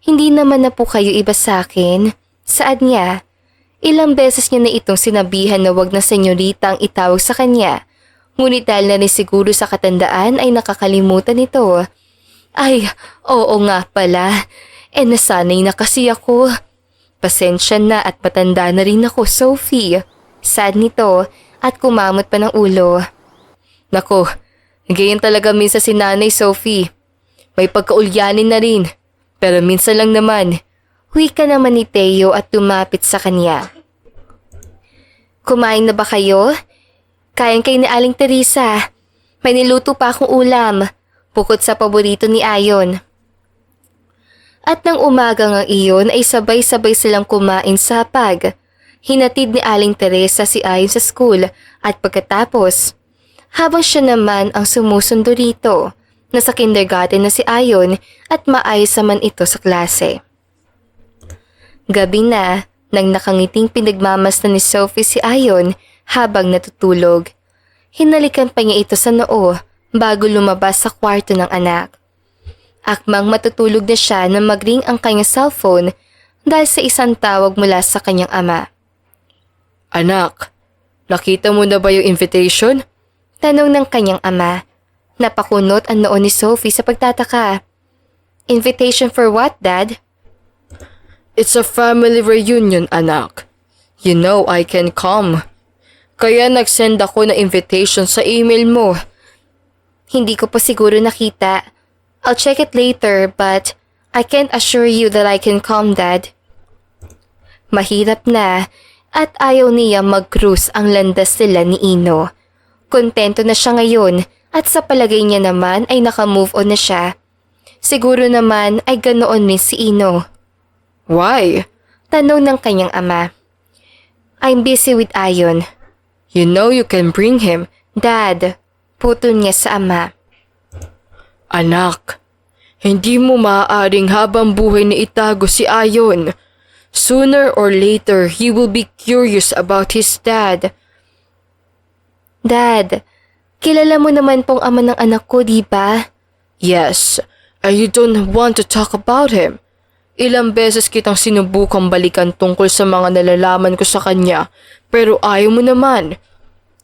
Hindi naman na po kayo iba sa akin. Saad niya? Ilang beses niya na itong sinabihan na wag na senyorita ang itawag sa kanya. Ngunit dahil na rin siguro sa katandaan ay nakakalimutan ito. Ay, oo nga pala. Nasanay na kasi ako. Pasensya na at matanda na rin ako, Sophie. Sad nito at kumamot pa ng ulo. Nako, ganyan talaga minsan si Nanay Sophie. May pagkaulyanin na rin, pero minsan lang naman. Wika naman ni Teo at tumapit sa kanya. Kumain na ba kayo? Kain kayo ni Aling Teresa. May niluto pa akong ulam, bukod sa paborito ni Ayon. At nang umaga nga iyon ay sabay-sabay silang kumain sa hapag. Hinatid ni Aling Teresa si Ayon sa school at pagkatapos, habang siya naman ang sumusundo rito, nasa kindergarten na si Ayon at maayos naman ito sa klase. Gabi na, nang nakangiting pinagmamasdan ni Sophie si Ayon habang natutulog. Hinalikan pa niya ito sa noo bago lumabas sa kwarto ng anak. Akmang matutulog na siya na magring ang kanyang cellphone dahil sa isang tawag mula sa kanyang ama. Anak, nakita mo na ba yung invitation? Tanong ng kanyang ama. Napakunot ang noo ni Sophie sa pagtataka. Invitation for what, Dad? It's a family reunion, anak. You know I can come. Kaya nag-send ako na invitation sa email mo. Hindi ko pa siguro nakita. I'll check it later but I can't assure you that I can come, Dad. Mahirap na at ayaw niya mag-cruise ang landas nila ni Ino. Kontento na siya ngayon at sa palagay niya naman ay naka-move on na siya. Siguro naman ay ganoon din si Ino. Why? Tanong ng kanyang ama. I'm busy with Ayon. You know you can bring him. Dad, putol niya sa ama. Anak, hindi mo maaaring habang buhay na itago si Ayon. Sooner or later, he will be curious about his dad. Dad, kilala mo naman pong ama ng anak ko, di ba? Yes, and you don't want to talk about him. Ilang beses kitang sinubukang balikan tungkol sa mga nalalaman ko sa kanya, pero ayaw mo naman.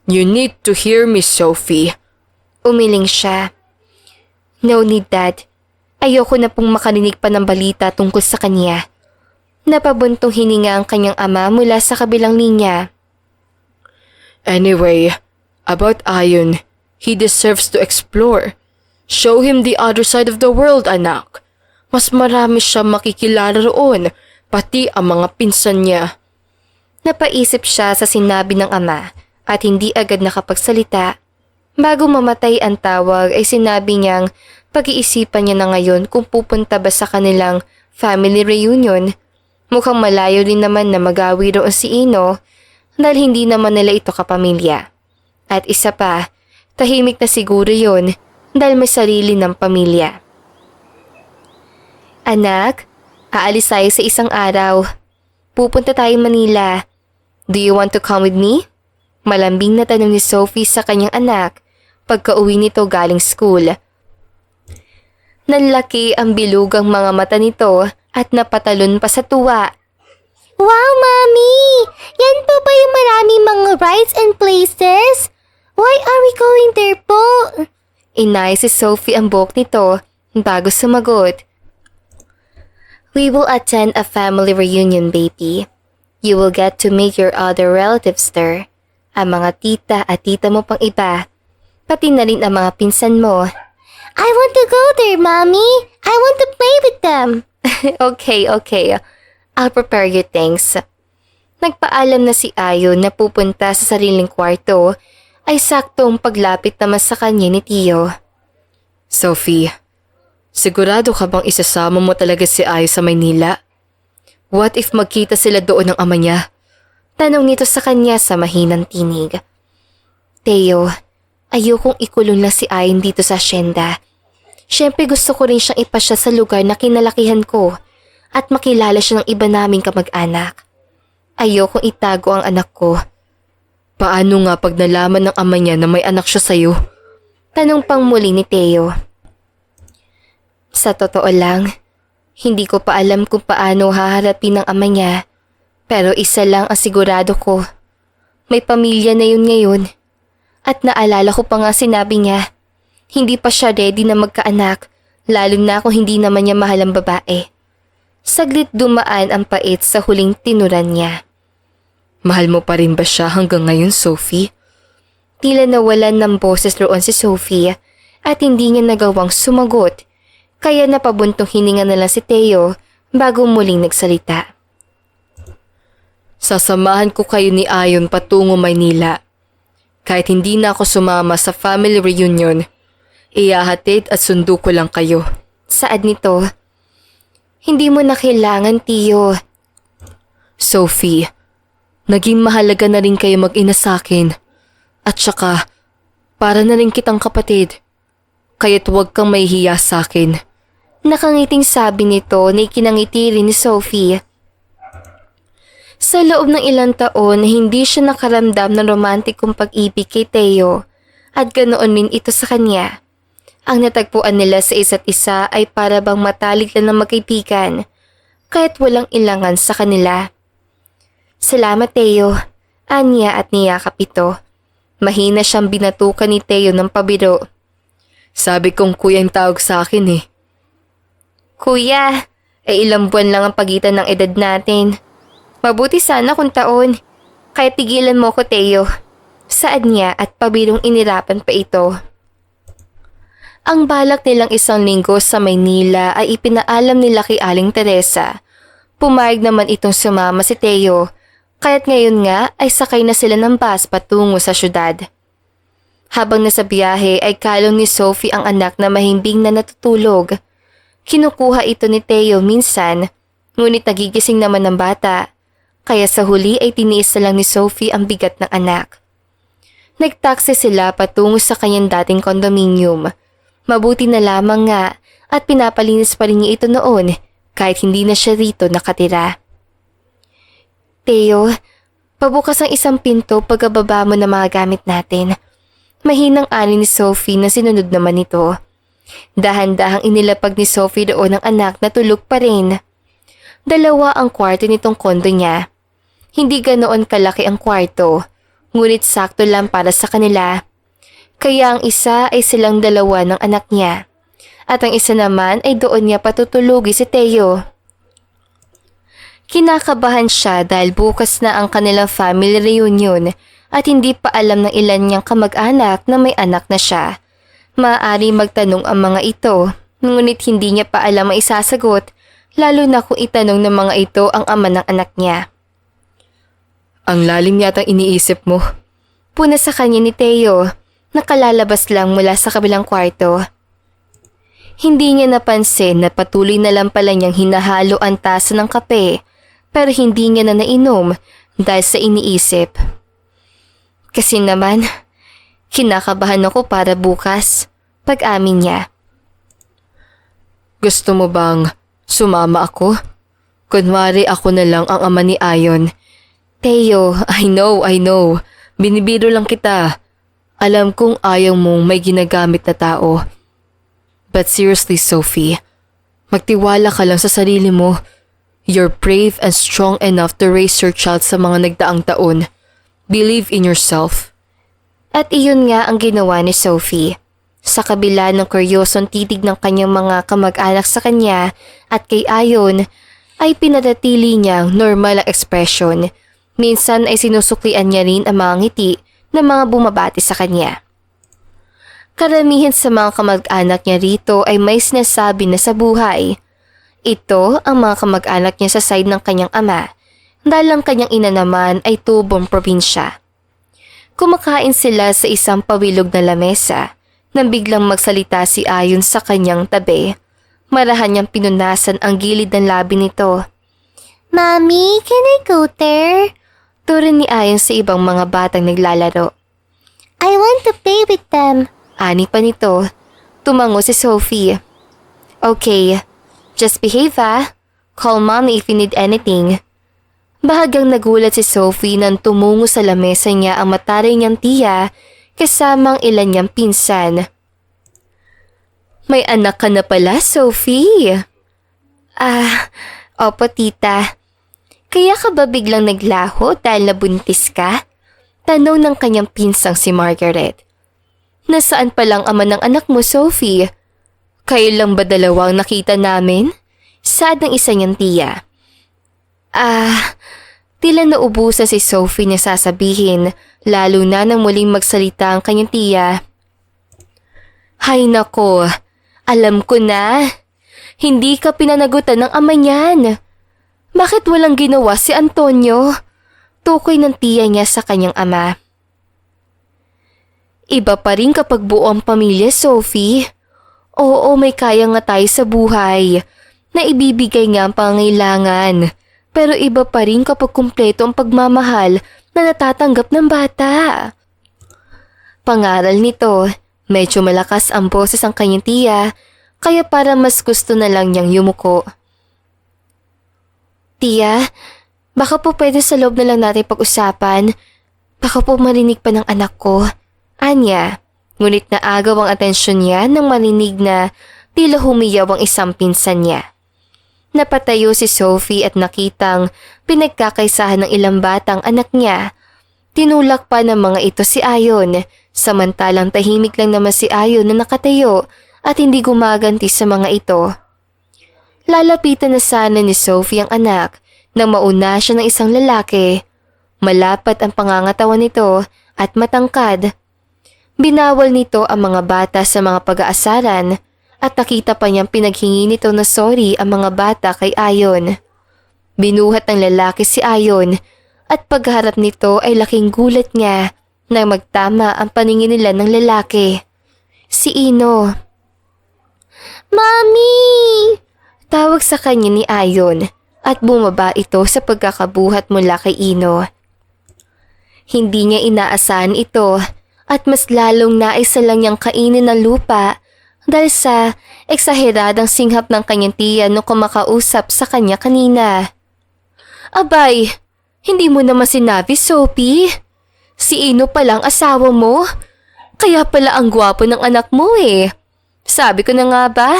You need to hear me, Sophie. Umiling siya. No need, Dad. Ayoko na pong makarinig pa ng balita tungkol sa kanya. Napabuntong hininga ang kanyang ama mula sa kabilang linya. Anyway, about Ayon, he deserves to explore. Show him the other side of the world, anak. Mas marami siya makikilala roon, pati ang mga pinsan niya. Napaisip siya sa sinabi ng ama at hindi agad nakapagsalita. Bago mamatay ang tawag ay sinabi niyang pag-iisipan niya na ngayon kung pupunta ba sa kanilang family reunion. Mukhang malayo din naman na magawi roon si Ino dahil hindi naman nila ito kapamilya. At isa pa, tahimik na siguro yun dahil may sarili ng pamilya. Anak, aalis tayo sa isang araw. Pupunta tayo Manila. Do you want to come with me? Malambing na tanong ni Sophie sa kanyang anak pagka-uwi nito galing school. Nanlaki ang bilugang mga mata nito at napatalon pa sa tuwa. Wow, Mommy! Yan po ba yung maraming mga rides and places? Why are we going there po? Inay si Sophie ang buhok nito bago sumagot. We will attend a family reunion, baby. You will get to meet your other relatives there. Ang mga tita at tita mo pang iba. Pati na rin ang mga pinsan mo. I want to go there, Mommy! I want to play with them! Okay. I'll prepare you things. Nagpaalam na si Ayon na pupunta sa sariling kwarto ay saktong paglapit naman sa kanya ni Tio. Sophie, sigurado ka bang isasama mo talaga si Ayo sa Maynila? What if magkita sila doon ng ama niya? Tanong nito sa kanya sa mahinang tinig. Teo, ayokong ikulong na si Ayon dito sa asyenda. Siyempre gusto ko rin siyang ipasya sa lugar na kinalakihan ko at makilala siya ng iba naming kamag-anak. Ayokong itago ang anak ko. Paano nga pag nalaman ng ama niya na may anak siya sa'yo? Tanong pang muli ni Teo. Sa totoo lang, hindi ko pa alam kung paano haharapin ng ama niya. Pero isa lang ang sigurado ko. May pamilya na yun ngayon. At naalala ko pa nga sinabi niya, hindi pa siya ready na magkaanak, lalo na kung hindi naman niya mahal ang babae. Saglit dumaan ang pait sa huling tinuran niya. Mahal mo pa rin ba siya hanggang ngayon, Sophie? Tila nawalan ng boses roon si Sophie at hindi niya nagawang sumagot, kaya napabuntong hininga na lang si Teo bago muling nagsalita. Sasamahan ko kayo ni Ayon patungo Maynila. Kahit hindi na ako sumama sa family reunion, iyahatid at sundo ko lang kayo. Saad nito? Hindi mo na kailangan, Tio. Sophie, naging mahalaga na rin kayo mag-ina sa akin. At saka, para na rin kitang kapatid. Kaya't huwag kang mahihiya sa akin. Nakangiting sabi nito na ikinangiti rin ni Sophie. Sa loob ng ilang taon, hindi siya nakaramdam ng romantikong pag-ibig kay Teo at ganoon din ito sa kanya. Ang natagpuan nila sa isa't isa ay para bang matalik lang ng magkaibigan kahit walang ilangan sa kanila. Salamat Teo, anya at niyakap ito. Mahina siyang binatukan ni Teo ng pabiro. Sabi kong kuya ang tawag sa akin eh. Kuya, ay ilang buwan lang ang pagitan ng edad natin. Mabuti sana kung taon. Kaya tigilan mo ko, Teo. Saad niya at pabirong inirapan pa ito. Ang balak nilang isang linggo sa Maynila ay ipinaalam nila kay Aling Teresa. Pumayag naman itong sumama si Teo, kaya't ngayon nga ay sakay na sila ng bus patungo sa syudad. Habang nasa biyahe ay kalong ni Sophie ang anak na mahimbing na natutulog. Kinukuha ito ni Teo minsan, ngunit nagigising naman ng bata. Kaya sa huli ay tiniis na lang ni Sophie ang bigat ng anak. Nagtaksi sila patungo sa kanyang dating kondominium. Mabuti na lamang nga at pinapalinis pa rin niya ito noon kahit hindi na siya rito nakatira. Teo, pabukas ang isang pinto pagkababa mo na mga gamit natin. Mahinang ani ni Sophie na sinunod naman ito. Dahan-dahang inilapag ni Sophie doon ang anak na tulog pa rin. 2 ang kwarto nitong kondo niya. Hindi ganoon kalaki ang kwarto, ngunit sakto lang para sa kanila. Kaya ang isa ay silang 2 ng anak niya, at ang isa naman ay doon niya patutulugi si Teo. Kinakabahan siya dahil bukas na ang kanilang family reunion at hindi pa alam ng ilan niyang kamag-anak na may anak na siya. Maaari magtanong ang mga ito, ngunit hindi niya pa alam ang isasagot, lalo na kung itanong ng mga ito ang ama ng anak niya. Ang lalim yatang iniisip mo. Puna sa kanya ni Teo, nakalalabas lang mula sa kabilang kwarto. Hindi niya napansin na patuloy na lang pala niyang hinahalo ang tasa ng kape, pero hindi niya na nainom dahil sa iniisip. Kasi naman, kinakabahan ako para bukas, pag-amin niya. Gusto mo bang sumama ako? Kunwari ako na lang ang ama ni Ayon. Teo, I know. Binibiro lang kita. Alam kong ayaw mong may ginagamit na tao. But seriously, Sophie, magtiwala ka lang sa sarili mo. You're brave and strong enough to raise your child sa mga nagdaang taon. Believe in yourself. At iyon nga ang ginawa ni Sophie. Sa kabila ng kuryosong titig ng kanyang mga kamag-anak sa kanya at kay Ayon, ay pinadatili niyang normal ang ekspresyon. Minsan ay sinusuklian niya rin ang mga ngiti ng mga bumabati sa kanya. Karamihan sa mga kamag-anak niya rito ay may sinasabi na sa buhay. Ito ang mga kamag-anak niya sa side ng kanyang ama, dahil ang kanyang ina naman ay tubong probinsya. Kumakain sila sa isang pawilog na lamesa nang biglang magsalita si Ayon sa kanyang tabi. Marahan niyang pinunasan ang gilid ng labi nito. Mommy, can I go there? Turo ni Ayon sa ibang mga batang naglalaro. I want to play with them. Ani pa nito, tumango si Sophie. Okay, just behave ah. Call mommy if you need anything. Bahagyang nagulat si Sophie nang tumungo sa lamesa niya ang mataray niyang tiya kasamang ilan niyang pinsan. May anak ka na pala, Sophie. Opo tita. Kaya ka ba biglang naglaho dahil nabuntis ka? Tanong ng kanyang pinsang si Margaret. Nasaan palang ama ng anak mo, Sophie? Kayo lang ba dalawang nakita namin? Sad ng isa niyang tiya. Tila naubusan si Sophie na sasabihin, lalo na nang muling magsalita ang kanyang tiya. Hay nako, alam ko na. Hindi ka pinanagutan ng ama niyan. Bakit walang ginawa si Antonio? Tukoy ng tiya niya sa kanyang ama. Iba pa rin kapag buo ang pamilya, Sophie. Oo, may kaya nga tayo sa buhay. Naibibigay nga ang pangangailangan. Pero iba pa rin kapag kumpleto ang pagmamahal na natatanggap ng bata. Pangaral nito, medyo malakas ang boses ang kanyang tiya, kaya para mas gusto na lang niyang yumuko. Tiya, baka po pwede sa loob na lang natin pag-usapan. Baka po marinig pa ng anak ko. Anya, ngunit naagaw ang atensyon niya nang marinig na tila humiyaw ang isang pinsan niya. Napatayo si Sophie at nakitang pinagkakaisahan ng ilang batang anak niya. Tinulak pa ng mga ito si Ayon, samantalang tahimik lang naman si Ayon na nakatayo at hindi gumaganti sa mga ito. Lalapitan na sana ni Sophie ang anak nang mauna siya ng isang lalaki. Malapat ang pangangatawan nito at matangkad. Binawal nito ang mga bata sa mga pag-aasaran at nakita pa niyang pinaghingi nito na sorry ang mga bata kay Ayon. Binuhat ng lalaki si Ayon at pagharap nito ay laking gulat niya na magtama ang paningin nila ng lalaki. Si Ino. Mommy! Tawag sa kanya ni Ayon at bumaba ito sa pagkakabuhat mula kay Ino. Hindi niya inaasahan ito at mas lalong naisa lang niyang kainin ng lupa dahil sa eksaheradang singhap ng kanyang tiya nung kumakausap sa kanya kanina. Abay, hindi mo naman sinabi, Sophie. Si Ino palang asawa mo. Kaya pala ang gwapo ng anak mo eh. Sabi ko na nga ba?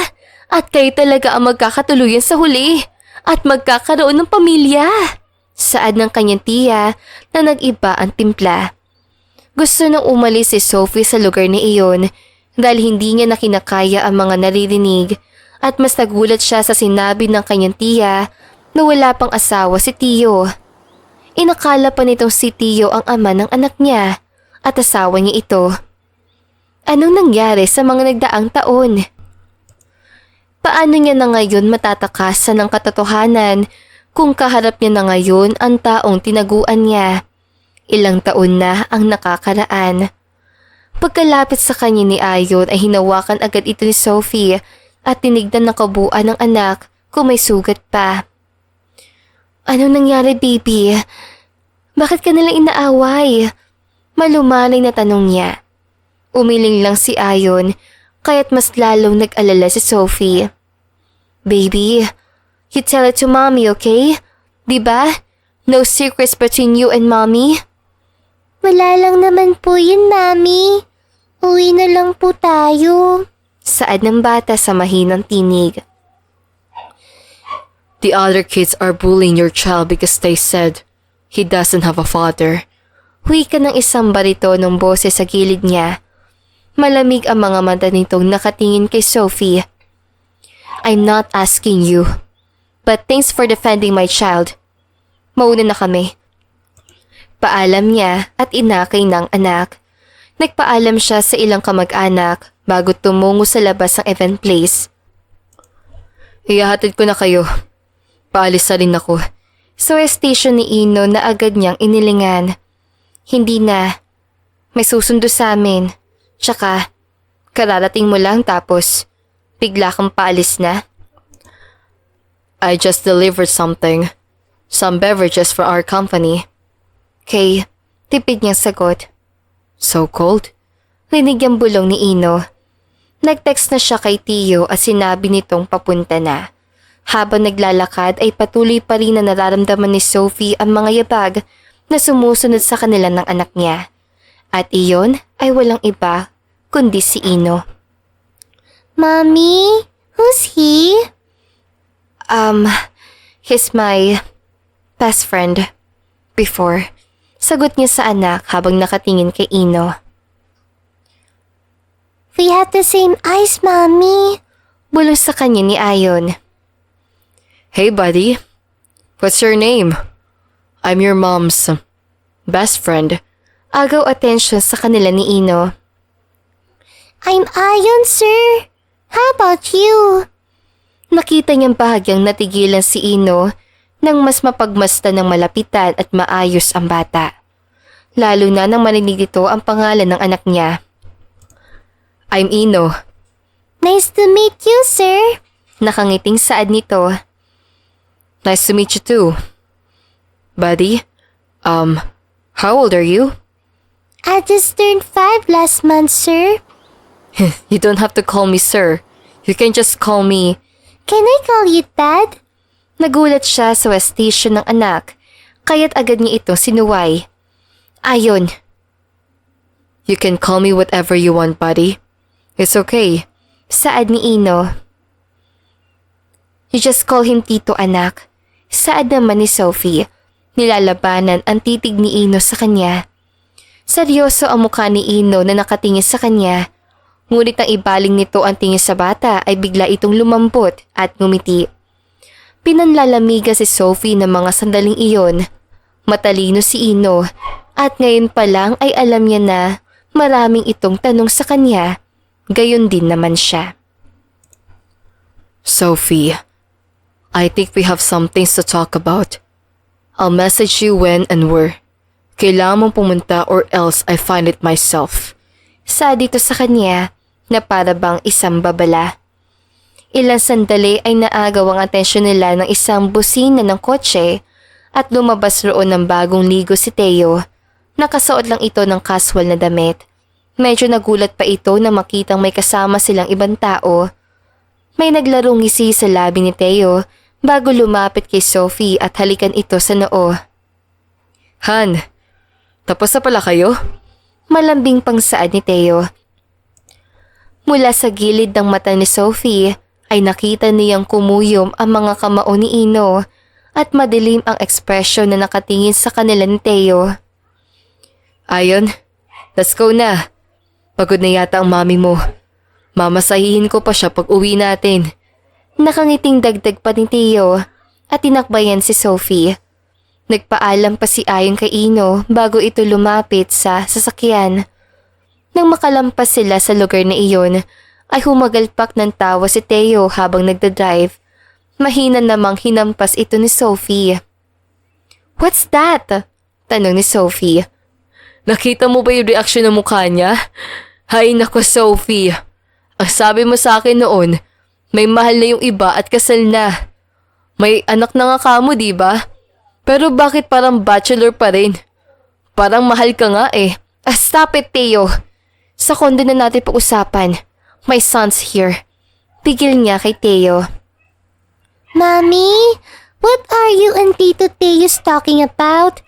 At kayo talaga ang magkakatuluyan sa huli at magkakaroon ng pamilya. Saad ng kanyang tiya na nag-iba ang timpla. Gusto nang umalis si Sophie sa lugar na iyon dahil hindi niya nakinakaya ang mga naririnig at mas nagulat siya sa sinabi ng kanyang tiya na wala pang asawa si Tio. Inakala pa nitong si Tio ang ama ng anak niya at asawa niya ito. Anong nangyari sa mga nagdaang taon? Paano niya na ngayon matatakasan ng katotohanan kung kaharap niya na ngayon ang taong tinaguan niya? Ilang taon na ang nakakaraan. Pagkalapit sa kanya ni Ayon ay hinawakan agad ito ni Sophie at tinignan ng kabuuan ng anak kung may sugat pa. Anong nangyari, baby? Bakit ka nalang inaaway? Malumanay na tanong niya. Umiling lang si Ayon kaya't mas lalong nag-alala si Sophie. Baby, you tell it to mommy, okay? Diba? No secrets between you and mommy? Wala lang naman po yun, Mami. Uwi na lang po tayo. Saad ng bata sa mahinang tinig. The other kids are bullying your child because they said he doesn't have a father. Wika ng isang baritonong boses sa gilid niya. Malamig ang mga mata nitong nakatingin kay Sophie. I'm not asking you, but thanks for defending my child. Mauna na kami. Paalam niya at inakay ng anak. Nagpaalam siya sa ilang kamag-anak bago tumungo sa labas ng event place. Iyahatid ko na kayo. Paalis na rin ako. So station ni Ino na agad niyang inilingan. Hindi na. May susundo sa amin. Tsaka, kararating mo lang tapos bigla kang paalis na. I just delivered something. Some beverages for our company. Kay, tipid niyang sagot. So cold? Rinig ang bulong ni Ino. Nag-text na siya kay Tio at sinabi nitong papunta na. Habang naglalakad ay patuloy pa rin na nararamdaman ni Sophie ang mga yabag na sumusunod sa kanila ng anak niya. At iyon ay walang iba kundi si Ino. Mommy, who's he? He's my best friend. Before. Sagot niya sa anak habang nakatingin kay Ino. We have the same eyes, Mommy. Bulos sa kanya ni Ayon. Hey buddy, what's your name? I'm your mom's best friend. Agaw atensyon sa kanila ni Ino. I'm Ayon, sir. How about you? Nakita niyang bahagyang natigilan si Ino nang mas mapagmasdan ng malapitan at maayos ang bata. Lalo na nang marinig ito ang pangalan ng anak niya. I'm Ino. Nice to meet you, sir. Nakangiting saad nito. Nice to meet you too. Buddy, how old are you? I just turned 5 last month, sir. You don't have to call me sir. You can just call me... Can I call you Dad? Nagulat siya sa station ng anak, kaya't agad niya ito sinuway. Ayon. You can call me whatever you want, buddy. It's okay. Saad ni Ino. You just call him Tito, anak. Saad naman ni Sophie. Nilalabanan ang titig ni Ino sa kanya. Seryoso ang mukha ni Ino na nakatingin sa kanya. Ngunit ang ibaling nito ang tingin sa bata ay bigla itong lumambot at ngumiti. Pinanlalamiga si Sophie ng mga sandaling iyon. Matalino si Ino at ngayon pa lang ay alam niya na maraming itong tanong sa kanya. Gayon din naman siya. Sophie, I think we have some things to talk about. I'll message you when and where. Kailangan mong pumunta or else I find it myself. Sa dito sa kanya na para bang isang babala. Ilang sandali ay naagaw ang atensyon nila ng isang busina ng kotse at lumabas roon ng bagong ligo si Teo. Nakasuot lang ito ng casual na damit. Medyo nagulat pa ito na makitang may kasama silang ibang tao. May naglarong ngisi sa labi ni Teo bago lumapit kay Sophie at halikan ito sa noo. Han, tapos na pala kayo? Malambing pang saad ni Teo. Mula sa gilid ng mata ni Sophie ay nakita niyang kumuyom ang mga kamao ni Ino at madilim ang ekspresyon na nakatingin sa kanila ni Teo. Ayon, let's go na. Pagod na yata ang mami mo. Mamasahihin ko pa siya pag uwi natin. Nakangiting dagdag pa ni Teo at tinakbayan si Sophie. Nagpaalam pa si Ayon kay Ino bago ito lumapit sa sasakyan. Nang makalampas sila sa lugar na iyon, ay humagalpak ng tawa si Teo habang nagdadrive. Mahina namang hinampas ito ni Sophie. What's that? Tanong ni Sophie. Nakita mo ba yung reaksyon ng mukha niya? Hay nako Sophie. Ang sabi mo sa akin noon, may mahal na yung iba at kasal na. May anak na nga kamo, di ba? Pero bakit parang bachelor pa rin? Parang mahal ka nga eh. Stop it, Teo. Sa kondo na natin pag-usapan. My son's here. Pigil niya kay Teo. Mommy, what are you and Tito Teo's talking about?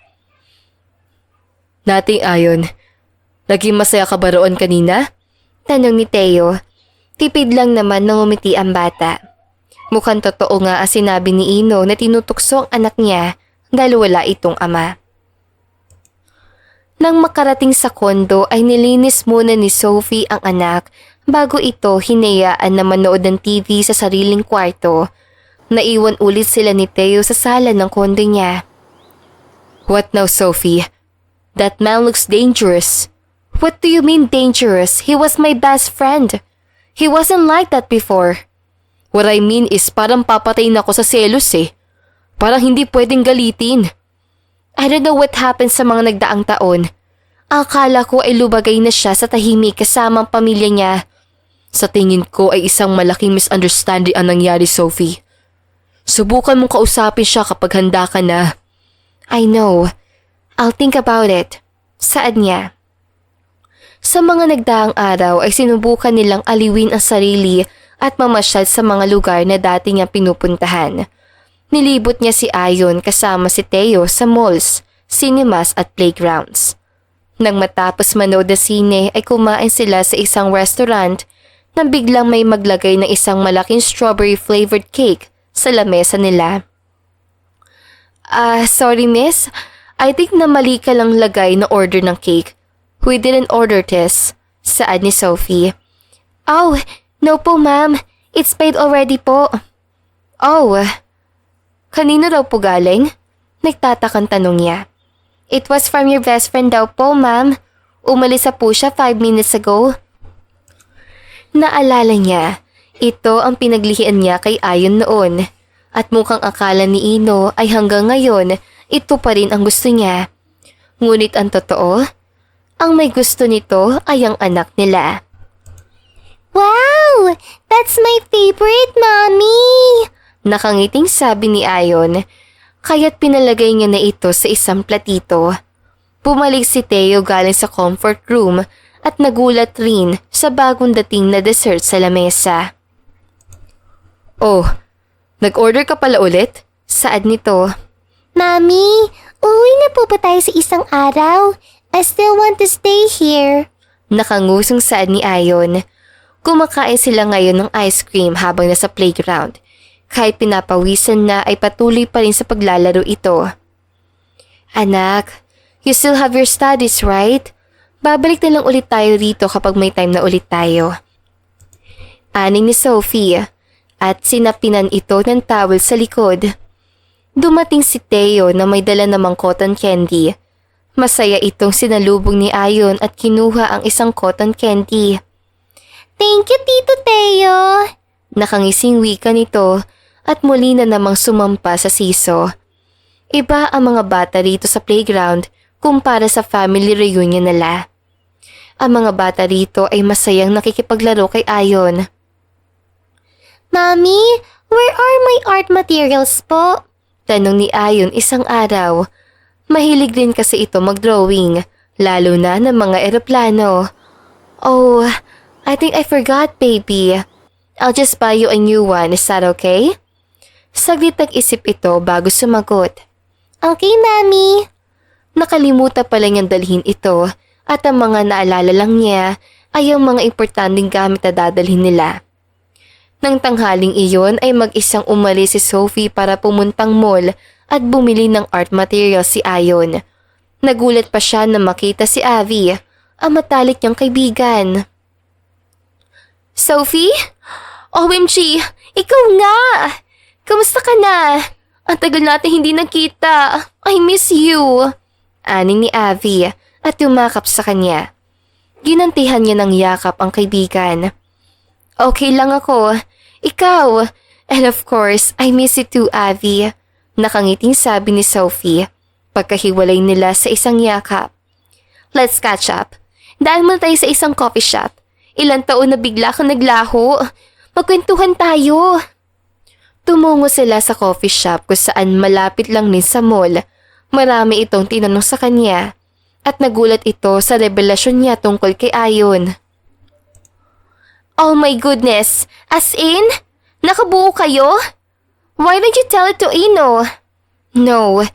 Nating Ayon, naging masaya ka ba roon kanina? Tanong ni Teo. Tipid lang naman nang umiti ang bata. Mukhang totoo nga ang sinabi ni Ino na tinutukso ang anak niya dahil wala itong ama. Nang makarating sa kondo ay nilinis muna ni Sophie ang anak bago ito hinayaan na manood ng TV sa sariling kwarto. Naiwan ulit sila ni Theo sa sala ng kondo niya. What now, Sophie? That man looks dangerous. What do you mean dangerous? He was my best friend. He wasn't like that before. What I mean is parang papatayin ako sa selos eh. Parang hindi pwedeng galitin. I don't know what happened sa mga nagdaang taon. Akala ko ay lubagay na siya sa tahimik kasama ang pamilya niya. Sa tingin ko ay isang malaking misunderstanding ang nangyari, Sophie. Subukan mong kausapin siya kapag handa ka na. I know. I'll think about it. Saad niya. Sa mga nagdaang araw ay sinubukan nilang aliwin ang sarili at mamasyal sa mga lugar na dati niya pinupuntahan. Nilibot niya si Ayon kasama si Theo sa malls, cinemas at playgrounds. Nang matapos manood ng sine ay kumain sila sa isang restaurant na biglang may maglagay ng isang malaking strawberry flavored cake sa lamesa nila. Sorry miss, I think na mali ka lang lagay na order ng cake. We didn't order this, saad ni Sophie. Oh, no po ma'am. It's paid already po. Oh, kanino daw po galing? Nagtatakang tanong niya. It was from your best friend daw po ma'am. Umalis na po siya 5 minutes ago. Naalala niya, ito ang pinaglihian niya kay Ayon noon. At mukhang akala ni Ino ay hanggang ngayon, ito pa rin ang gusto niya. Ngunit ang totoo, ang may gusto nito ay ang anak nila. Wow! That's my favorite, Mommy! Nakangiting sabi ni Ayon, kaya't pinalagay niya na ito sa isang platito. Bumalik si Theo galing sa comfort room at nagulat rin sa bagong dating na dessert sa lamesa. Oh, nag-order ka pala ulit? Saad nito. Mommy, uwi na po ba tayo sa isang araw? I still want to stay here. Nakangusong saad ni Ayon. Kumakain sila ngayon ng ice cream habang nasa playground. Kahit pinapawisan na ay patuloy pa rin sa paglalaro ito. Anak, you still have your studies, right? Babalik na lang ulit tayo rito kapag may time na ulit tayo. Aning ni Sophie at sinapinan ito ng towel sa likod. Dumating si Theo na may dala namang cotton candy. Masaya itong sinalubong ni Ayon at kinuha ang isang cotton candy. Thank you, Tito Theo! Nakangising wika nito at muli na namang sumampa sa siso. Iba ang mga bata rito sa playground kumpara sa family reunion nila. Ang mga bata rito ay masayang nakikipaglaro kay Ayon. Mommy, where are my art materials po? Tanong ni Ayon isang araw. Mahilig din kasi ito mag-drawing, lalo na ng mga eroplano. Oh, I think I forgot, baby. I'll just buy you a new one, is that okay? Saglit nag-isip ito bago sumagot. Okay, Mommy. Nakalimutan pala niyang dalhin ito at ang mga naalala lang niya ay ang mga importanteng gamit na dadalhin nila. Nang tanghaling iyon ay mag-isang umalis si Sophie para pumuntang mall at bumili ng art material si Ayon. Nagulat pa siya na makita si Avi, ang matalik niyang kaibigan. Sophie? OMG! Ikaw nga! Kamusta ka na? Ang tagal natin hindi nagkita. I miss you! Aning ni Avi at tumakap sa kanya. Ginantihan niya ng yakap ang kaibigan. Okay lang ako. Ikaw. And of course, I miss you too, Avi. Nakangiting sabi ni Sophie pagkahiwalay nila sa isang yakap. Let's catch up. Daan muna tayo sa isang coffee shop. Ilang taon na bigla kang naglaho. Magkwentuhan tayo. Tumungo sila sa coffee shop kung saan malapit lang din sa mall. Marami itong tinanong sa kanya at nagulat ito sa revelasyon niya tungkol kay Ayon. Oh my goodness! As in? Nakabuo kayo? Why don't you tell it to Ino? No.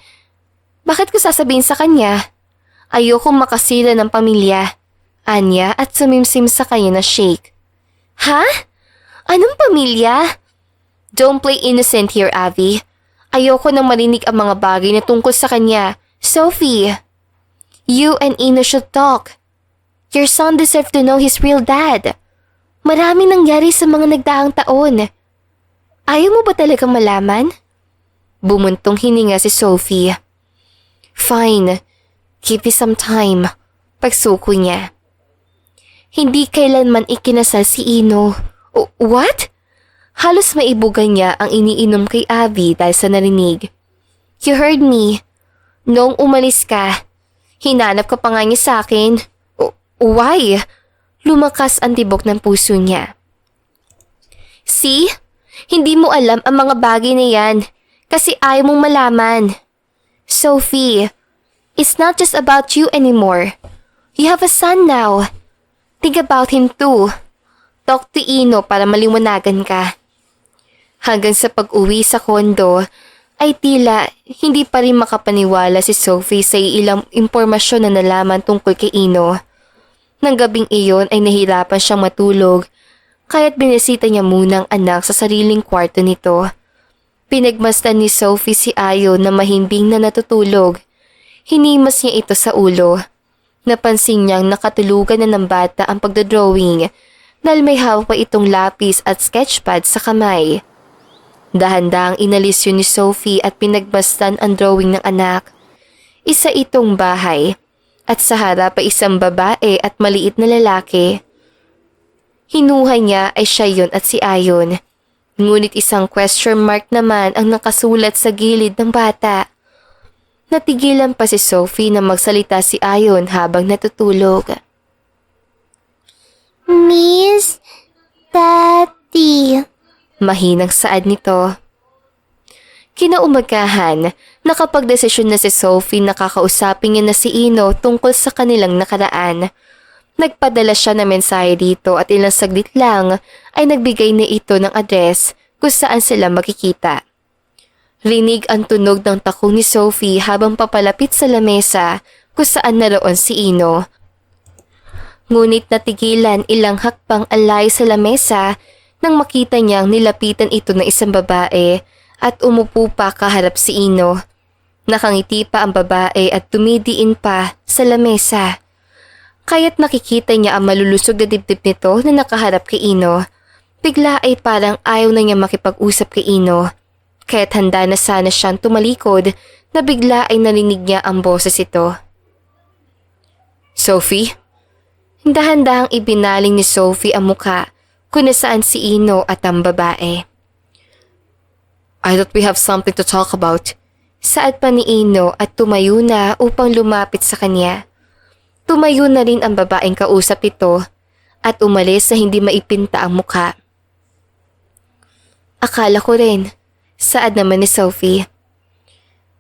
Bakit ko sasabihin sa kanya? Ayokong makasira ng pamilya. Anya at sumimsim sa kanya na shake. Ha? Anong pamilya? Don't play innocent here, Abby. Ayoko nang marinig ang mga bagay na tungkol sa kanya. Sophie, you and Ino should talk. Your son deserves to know his real dad. Marami nangyari sa mga nagdaang taon. Ayaw mo ba talagang malaman? Bumuntong hininga si Sophie. Fine, give me some time. Pagsuko niya. Hindi kailanman ikinasal si Ino. What? Halos maibugan niya ang iniinom kay Abby dahil sa narinig. You heard me. Noong umalis ka, hinanap ka pa nga niya sa akin. Why? Lumakas ang tibok ng puso niya. See? Hindi mo alam ang mga bagay na yan kasi ayaw mong malaman. Sophie, it's not just about you anymore. You have a son now. Think about him too. Talk to Ino para maliwanagan ka. Hanggang sa pag-uwi sa kondo, ay tila hindi pa rin makapaniwala si Sophie sa ilang impormasyon na nalaman tungkol kay Ino. Nang gabing iyon ay nahirapan siyang matulog, kaya't binisita niya munang anak sa sariling kwarto nito. Pinagmasdan ni Sophie si Ayo na mahimbing na natutulog. Hinimas niya ito sa ulo. Napansin niyang nakatulugan na ng bata ang pagdodrawing dahil may hawak pa itong lapis at sketchpad sa kamay. Dahan-dahang inalis yun ni Sophie at pinagmasdan ang drawing ng anak. Isa itong bahay at sa harap ay isang babae at maliit na lalaki. Hinuha niya ay siya yun at si Ayon. Ngunit isang question mark naman ang nakasulat sa gilid ng bata. Natigilan pa si Sophie na magsalita si Ayon habang natutulog. Miss Daddy. Mahinang saad nito. Kinaumagahan, nakapagdesisyon na si Sophie na kakausapin niya na si Ino tungkol sa kanilang nakaraan. Nagpadala siya ng mensahe dito at ilang saglit lang ay nagbigay na ito ng address kung saan sila makikita. Rinig ang tunog ng takong ni Sophie habang papalapit sa lamesa kung saan naroon si Ino. Ngunit natigilan ilang hakbang alay sa lamesa nang makita niyang nilapitan ito ng isang babae at umupo pa kaharap si Ino. Nakangiti pa ang babae at tumidiin pa sa lamesa. Kaya't nakikita niya ang malulusog na dibdib nito na nakaharap kay Ino. Bigla ay parang ayaw na niya makipag-usap kay Ino. Kaya't handa na sana siyang tumalikod na bigla ay narinig niya ang boses ito. Sophie? Dahan-dahang ibinaling ni Sophie ang muka kung nasaan si Ino at ang babae. I thought we have something to talk about. Saad pa ni Ino at tumayo na upang lumapit sa kanya. Tumayo na rin ang babaeng kausap ito at umalis sa hindi maipinta ang mukha. Akala ko rin, saad naman ni Sophie.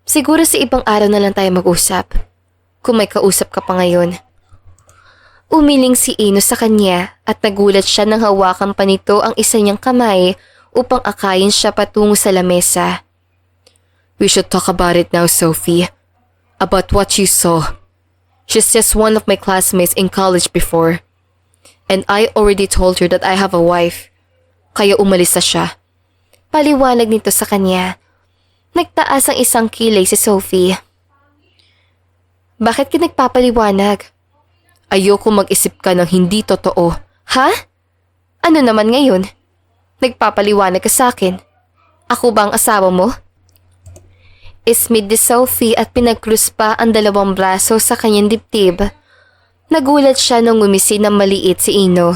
Siguro sa ibang araw na lang tayo mag-usap. Kung may kausap ka pa ngayon. Umiling si Ino sa kanya at nagulat siya nang hawakan pa nito ang isa niyang kamay upang akayin siya patungo sa lamesa. We should talk about it now, Sophie. About what you saw. She's just one of my classmates in college before. And I already told her that I have a wife. Kaya umalis na siya. Paliwanag nito sa kanya. Nagtaas ang isang kilay si Sophie. Bakit ka nagpapaliwanag? Ayoko mag-isip ka ng hindi totoo. Ha? Ano naman ngayon? Nagpapaliwanag ka sa akin. Ako ba ang asawa mo? Ismid ni Sophie at pinagkrus pa ang dalawang braso sa kanyang dibdib. Nagulat siya nung ngumisi ng maliit si Ino.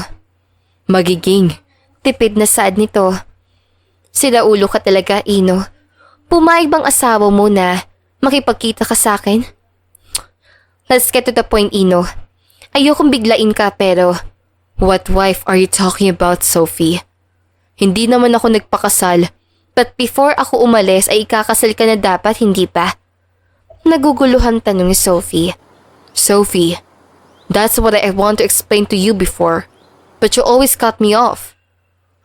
Magiging, tipid na saad nito. Siraulo ka talaga, Ino. Pumayag bang asawa mo na makipagkita ka sa akin? Let's get to the point, Ino. Ayokong biglain ka pero... What wife are you talking about, Sophie? Hindi naman ako nagpakasal, but before ako umalis ay ikakasal ka na dapat, hindi pa? Naguguluhan tanong ni Sophie. Sophie, that's what I want to explain to you before, but you always cut me off.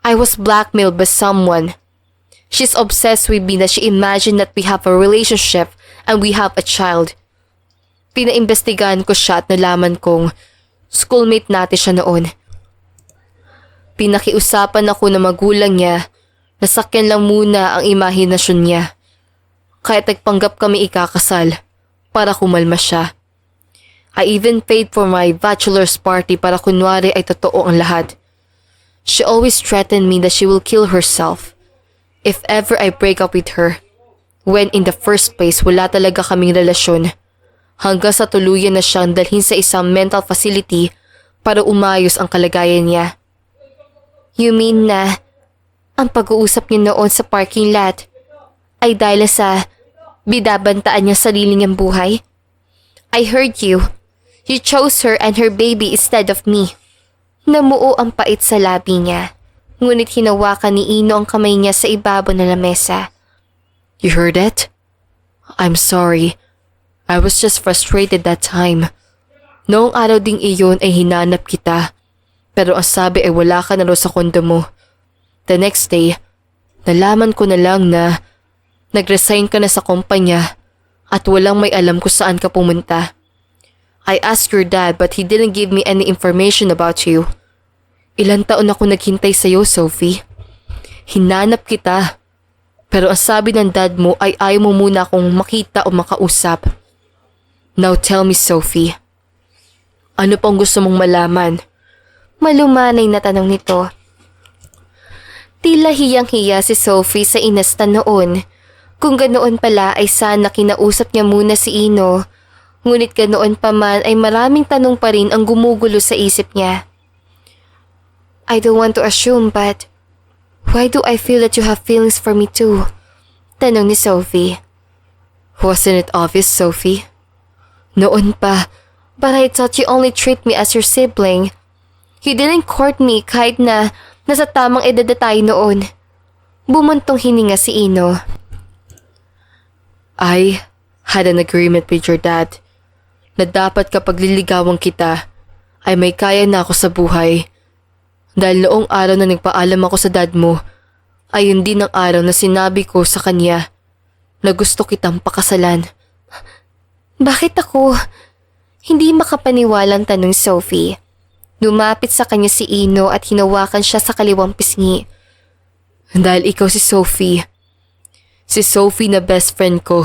I was blackmailed by someone. She's obsessed with me that she imagined that we have a relationship and we have a child. Pinaimbestigahan ko siya at nalaman kong schoolmate natin siya noon. Pinakiusapan ako ng magulang niya Nasakyan lang muna ang imahinasyon niya. Kahit nagpanggap kami ikakasal para kumalma siya. I even paid for my bachelor's party para kunwari ay totoo ang lahat. She always threatened me that she will kill herself if ever I break up with her. When in the first place wala talaga kaming relasyon. Hanggang sa tuluyan na siyang dalhin sa isang mental facility para umayos ang kalagayan niya. You mean na ang pag-uusap niyo noon sa parking lot ay dahil sa bidabantaan niya sarili niyang buhay? I heard you. You chose her and her baby instead of me. Namuo ang pait sa labi niya. Ngunit hinawakan ni Ino ang kamay niya sa ibabaw ng lamesa. You heard it? I'm sorry. I was just frustrated that time. Noong araw ding iyon ay hinanap kita. Pero ang sabi ay wala ka na raw sa kondo mo. The next day, nalaman ko na lang na nag-resign ka na sa kumpanya at walang may alam kung saan ka pumunta. I asked your dad but he didn't give me any information about you. Ilang taon ako naghintay sa'yo, Sophie. Hinanap kita. Pero ang sabi ng dad mo ay ayaw mo muna akong makita o makausap. Now tell me, Sophie. Ano pang gusto mong malaman? Malumanay na tanong nito. Tila hiyang-hiya si Sophie sa inastan noon. Kung ganoon pala ay sana kinausap niya muna si Ino. Ngunit ganoon pa man ay maraming tanong pa rin ang gumugulo sa isip niya. I don't want to assume but why do I feel that you have feelings for me too? Tanong ni Sophie. Wasn't it obvious, Sophie? Noon pa, but I thought you only treat me as your sibling. You didn't court me kahit na nasa tamang edad na tayo noon. Bumuntong hininga si Ino. I had an agreement with your dad na dapat kapag liligawan kita ay may kaya na ako sa buhay. Dahil noong araw na nagpaalam ako sa dad mo, ayun din ang araw na sinabi ko sa kanya na gusto kitang pakasalan. Bakit ako? Hindi makapaniwalang tanong Sophie. Lumapit sa kanya si Ino at hinawakan siya sa kaliwang pisngi. Dahil ikaw si Sophie. Si Sophie na best friend ko.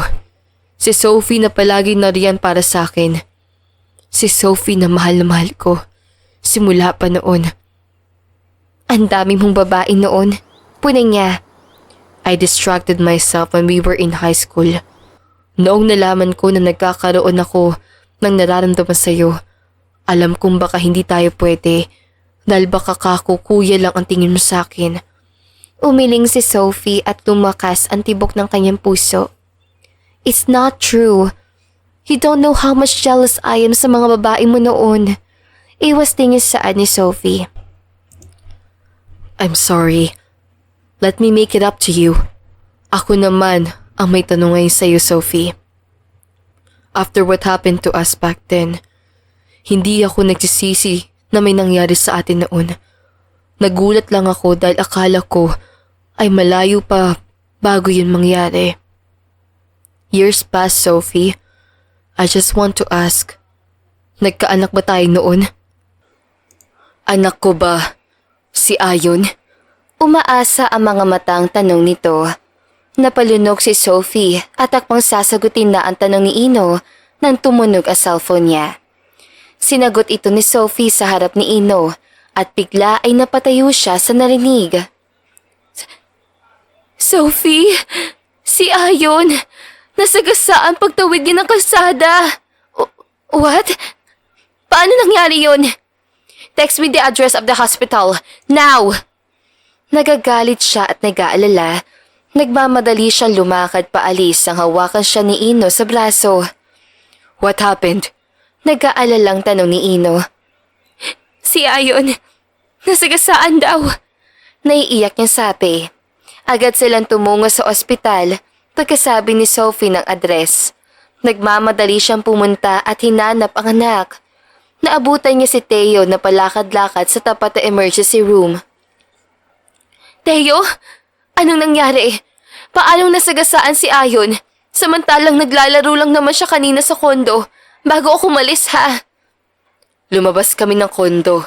Si Sophie na palagi nariyan para sa akin. Si Sophie na mahal ko. Simula pa noon. Ang dami mong babae noon. Punang niya. I distracted myself when we were in high school. Noong nalaman ko na nagkakaroon ako ng nararamdaman sa'yo, alam kong baka hindi tayo pwede dahil baka kakukuya lang ang tingin mo sa akin. Umiling si Sophie at lumakas ang tibok ng kanyang puso. It's not true. You don't know how much jealous I am sa mga babae mo noon. Iwas tingin saan ni Sophie. I'm sorry. Let me make it up to you. Ako naman ang may tanong ngayon sa'yo, Sophie. After what happened to us back then, hindi ako nagsisisi na may nangyari sa atin noon. Nagulat lang ako dahil akala ko ay malayo pa bago yun mangyari. Years passed, Sophie. I just want to ask, nagkaanak ba tayo noon? Anak ko ba si Ayon? Umaasa ang mga matang tanong nito. Napalunog si Sophie at akmang sasagutin na ang tanong ni Ino nang tumunog ang cellphone niya. Sinagot ito ni Sophie sa harap ni Ino at bigla ay napatayo siya sa narinig. Sophie, si Ayon, nasagasaan pagtawid niya ng kalsada. What? Paano nangyari yun? Text me the address of the hospital, now! Nagagalit siya at nag-aalala. Nagmamadali siyang lumakad paalis nang hawakan siya ni Ino sa braso. What happened? Nag-aalalang tanong ni Ino. Si Ayon, nasagasaan daw. Naiiyak niyang sabi. Agad silang tumungo sa ospital pagkasabi ni Sophie ng address. Nagmamadali siyang pumunta at hinanap ang anak. Naabutan niya si Teo na palakad-lakad sa tapat na emergency room. Teo, anong nangyari? Paanong nasagasaan si Ayon? Samantalang naglalaro lang naman siya kanina sa kondo bago ako umalis ha. Lumabas kami ng kondo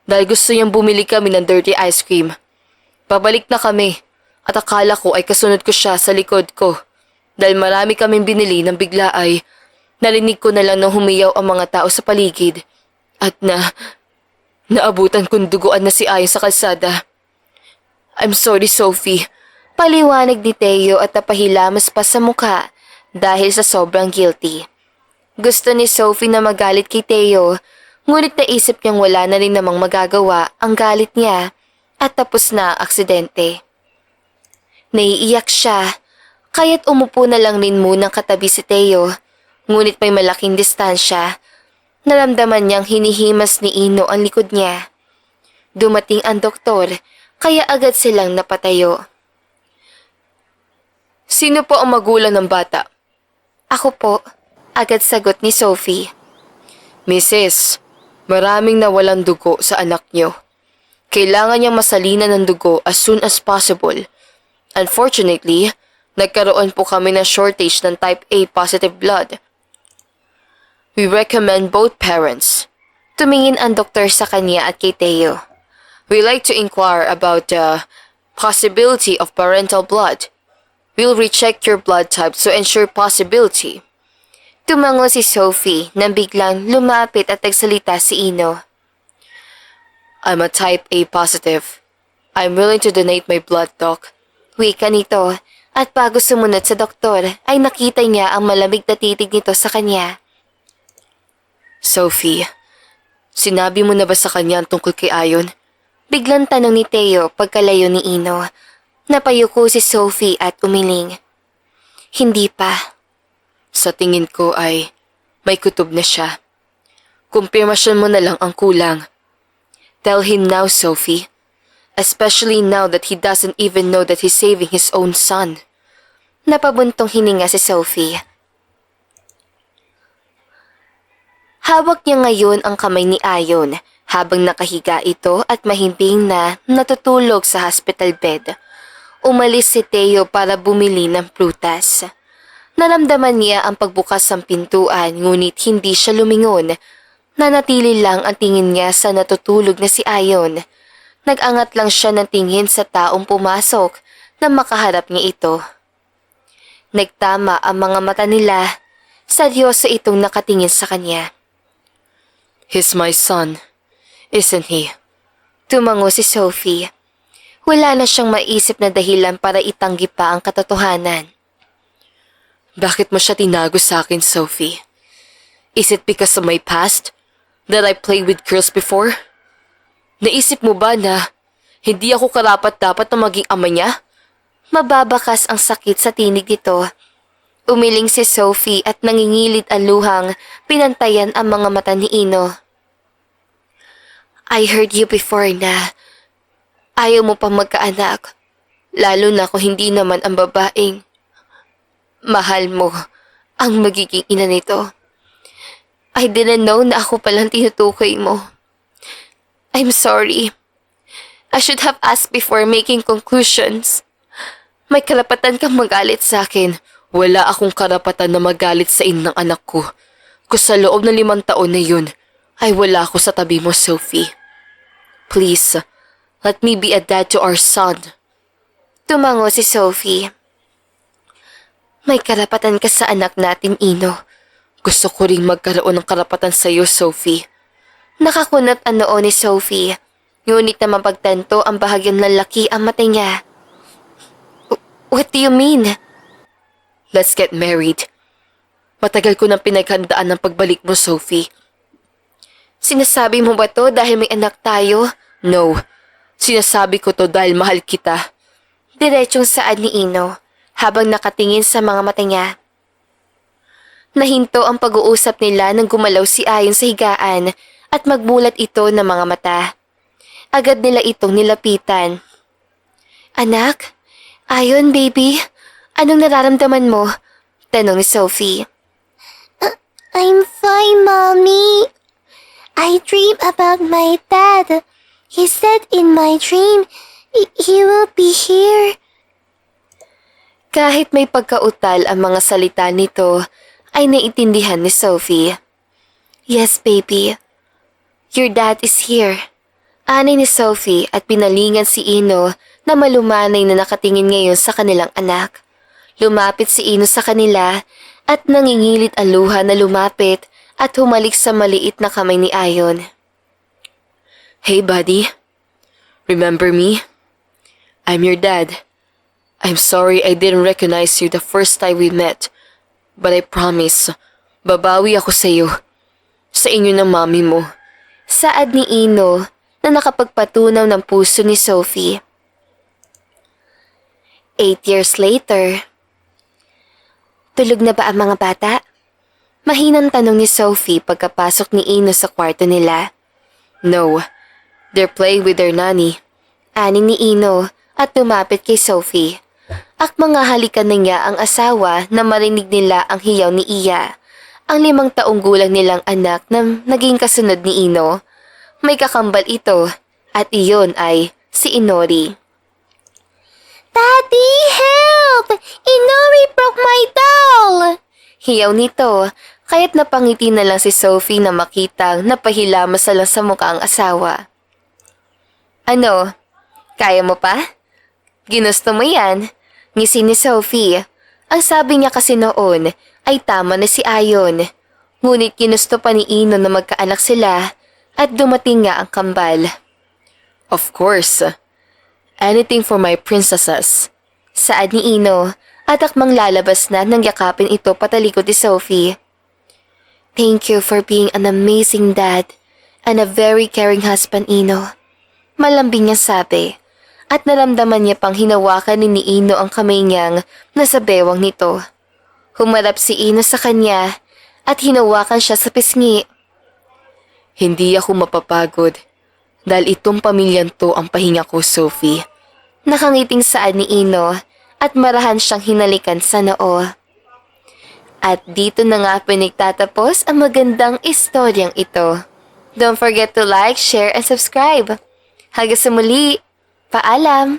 dahil gusto niyang bumili kami ng dirty ice cream. Pabalik na kami At akala ko ay kasunod ko siya sa likod ko. Dahil marami kaming binili ng bigla ay narinig ko na lang na humiyaw ang mga tao sa paligid at naabutan kong duguan na si Ayon sa kalsada. I'm sorry, Sophie. Paliwanag ni Teo at napahilamas pa sa mukha dahil sa sobrang guilty. Gusto ni Sophie na magalit kay Teo, ngunit naisip niyang wala na rin namang magagawa ang galit niya at tapos na ang aksidente. Naiiyak siya, kaya't umupo na lang rin munang katabi si Teo, ngunit may malaking distansya. Naramdaman niyang hinihimas ni Ino ang likod niya. Dumating ang doktor, kaya agad silang napatayo. Sino po ang magulang ng bata? Ako po, agad sagot ni Sophie. Mrs., maraming nawalang dugo sa anak niyo. Kailangan niyang masalinan ng dugo as soon as possible. Unfortunately, nagkaroon po kami ng shortage ng type A positive blood. We recommend both parents. Tumingin ang doktor sa kanya at kay Teo. We like to inquire about the possibility of parental blood. We'll recheck your blood type to ensure possibility. Tumango si Sophie nang biglang lumapit at nagsalita si Ino. I'm a type A positive. I'm willing to donate my blood, Doc. Wika nito at bago sumunod sa doktor ay nakita niya ang malamig na titig nito sa kanya. Sophie, sinabi mo na ba sa kanya ang tungkol kay Ayon? Biglang tanong ni Teo pagkalayo ni Ino. Napayuko si Sophie at umiling. Hindi pa. Sa tingin ko ay may kutob na siya. Kumpirmasyon mo na lang ang kulang. Tell him now, Sophie. Especially now that he doesn't even know that he's saving his own son. Napabuntong hininga si Sophie. Hawak niya ngayon ang kamay ni Ayon habang nakahiga ito at mahimbing na natutulog sa hospital bed. Umalis si Teo para bumili ng prutas. Naramdaman niya ang pagbukas ng pintuan ngunit hindi siya lumingon. Nanatili lang ang tingin niya sa natutulog na si Ayon. Nag-angat lang siya ng tingin sa taong pumasok na makaharap niya ito. Nagtama ang mga mata nila. Seryoso itong nakatingin sa kanya. He's my son, isn't he? Tumango si Sophie. Wala na siyang maisip na dahilan para itanggi pa ang katotohanan. Bakit mo siya tinago sa akin, Sophie? Is it because of my past? That I played with girls before? Naisip mo ba na hindi ako karapat-dapat na maging ama niya? Mababakas ang sakit sa tinig nito. Umiling si Sophie at nangingilid ang luhang pinantayan ang mga mata ni Ino. I heard you before na ayaw mo pang magkaanak, lalo na kung hindi naman ang babaeng mahal mo ang magiging ina nito. I didn't know na ako palang tinutukoy mo. I'm sorry. I should have asked before making conclusions. May karapatan kang magalit sa akin. Wala akong karapatan na magalit sa inang anak ko. Kung sa loob ng 5 taon na yun, ay wala ako sa tabi mo, Sophie. Please, let me be a dad to our son. Tumango si Sophie. May karapatan ka sa anak natin, Ino. Gusto ko ring magkaroon ng karapatan sa iyo, Sophie. Nakakunat ang noo ni Sophie, ngunit na mapagtanto ang bahagyang lalaki ang mata niya. What do you mean? Let's get married. Matagal ko nang pinaghandaan ng pagbalik mo, Sophie. Sinasabi mo ba to dahil may anak tayo? No. Sinasabi ko to dahil mahal kita. Diretsong saad ni Ino habang nakatingin sa mga mata niya. Nahinto ang pag-uusap nila nang gumalaw si Ayon sa higaan at magmulat ito ng mga mata. Agad nila itong nilapitan. Anak? Ayon, baby? Anong nararamdaman mo? Tanong ni Sophie. I'm fine, Mommy. I dream about my dad. He said in my dream, he will be here. Kahit may pagkautal ang mga salita nito, ay naiintindihan ni Sophie. Yes, baby. Your dad is here. Ani ni Sophie at pinalingan si Ino na malumanay na nakatingin ngayon sa kanilang anak. Lumapit si Ino sa kanila at nangingilit ang luha na lumapit at humalik sa maliit na kamay ni Ayon. Hey buddy, remember me? I'm your dad. I'm sorry I didn't recognize you the first time we met, but I promise, babawi ako sa iyo. Sa inyo ng mami mo. Saad ni Ino na nakapagpatunaw ng puso ni Sophie. 8 years later. Tulog na ba ang mga bata? Mahinang tanong ni Sophie pagkapasok ni Ino sa kwarto nila. No, they're playing with their nanny. Ani ni Ino at lumapit kay Sophie. Akmang halikan na niya ang asawa na marinig nila ang hiyaw ni Iya, ang 5 taong gulang nilang anak na naging kasunod ni Ino. May kakambal ito at iyon ay si Inori. Daddy, help! Inori broke my doll! Hiyaw nito, kaya't napangiti na lang si Sophie na makitang napahilamas na lang sa mukha ang asawa. Ano? Kaya mo pa? Ginusto mo yan? Ngisi ni Sophie. Ang sabi niya kasi noon ay tama na si Ayon. Ngunit ginusto pa ni Ino na magkaanak sila at dumating nga ang kambal. Of course. Anything for my princesses. Saad ni Ino at akmang lalabas na nang yakapin ito patalikod ni Sophie. Thank you for being an amazing dad and a very caring husband, Ino. Malambing niya sabi at naramdaman niya pang hinawakan ni Ino ang kamay niyang nasa bewang nito. Humarap si Ino sa kanya at hinawakan siya sa pisngi. Hindi ako mapapagod dahil itong pamilyang to ang pahinga ko, Sophie. Nakangiting saad ni Ino at marahan siyang hinalikan sa noo. At dito na nga pinagtatapos ang magandang istoryang ito. Don't forget to like, share, and subscribe. Hanggang sa muli, paalam!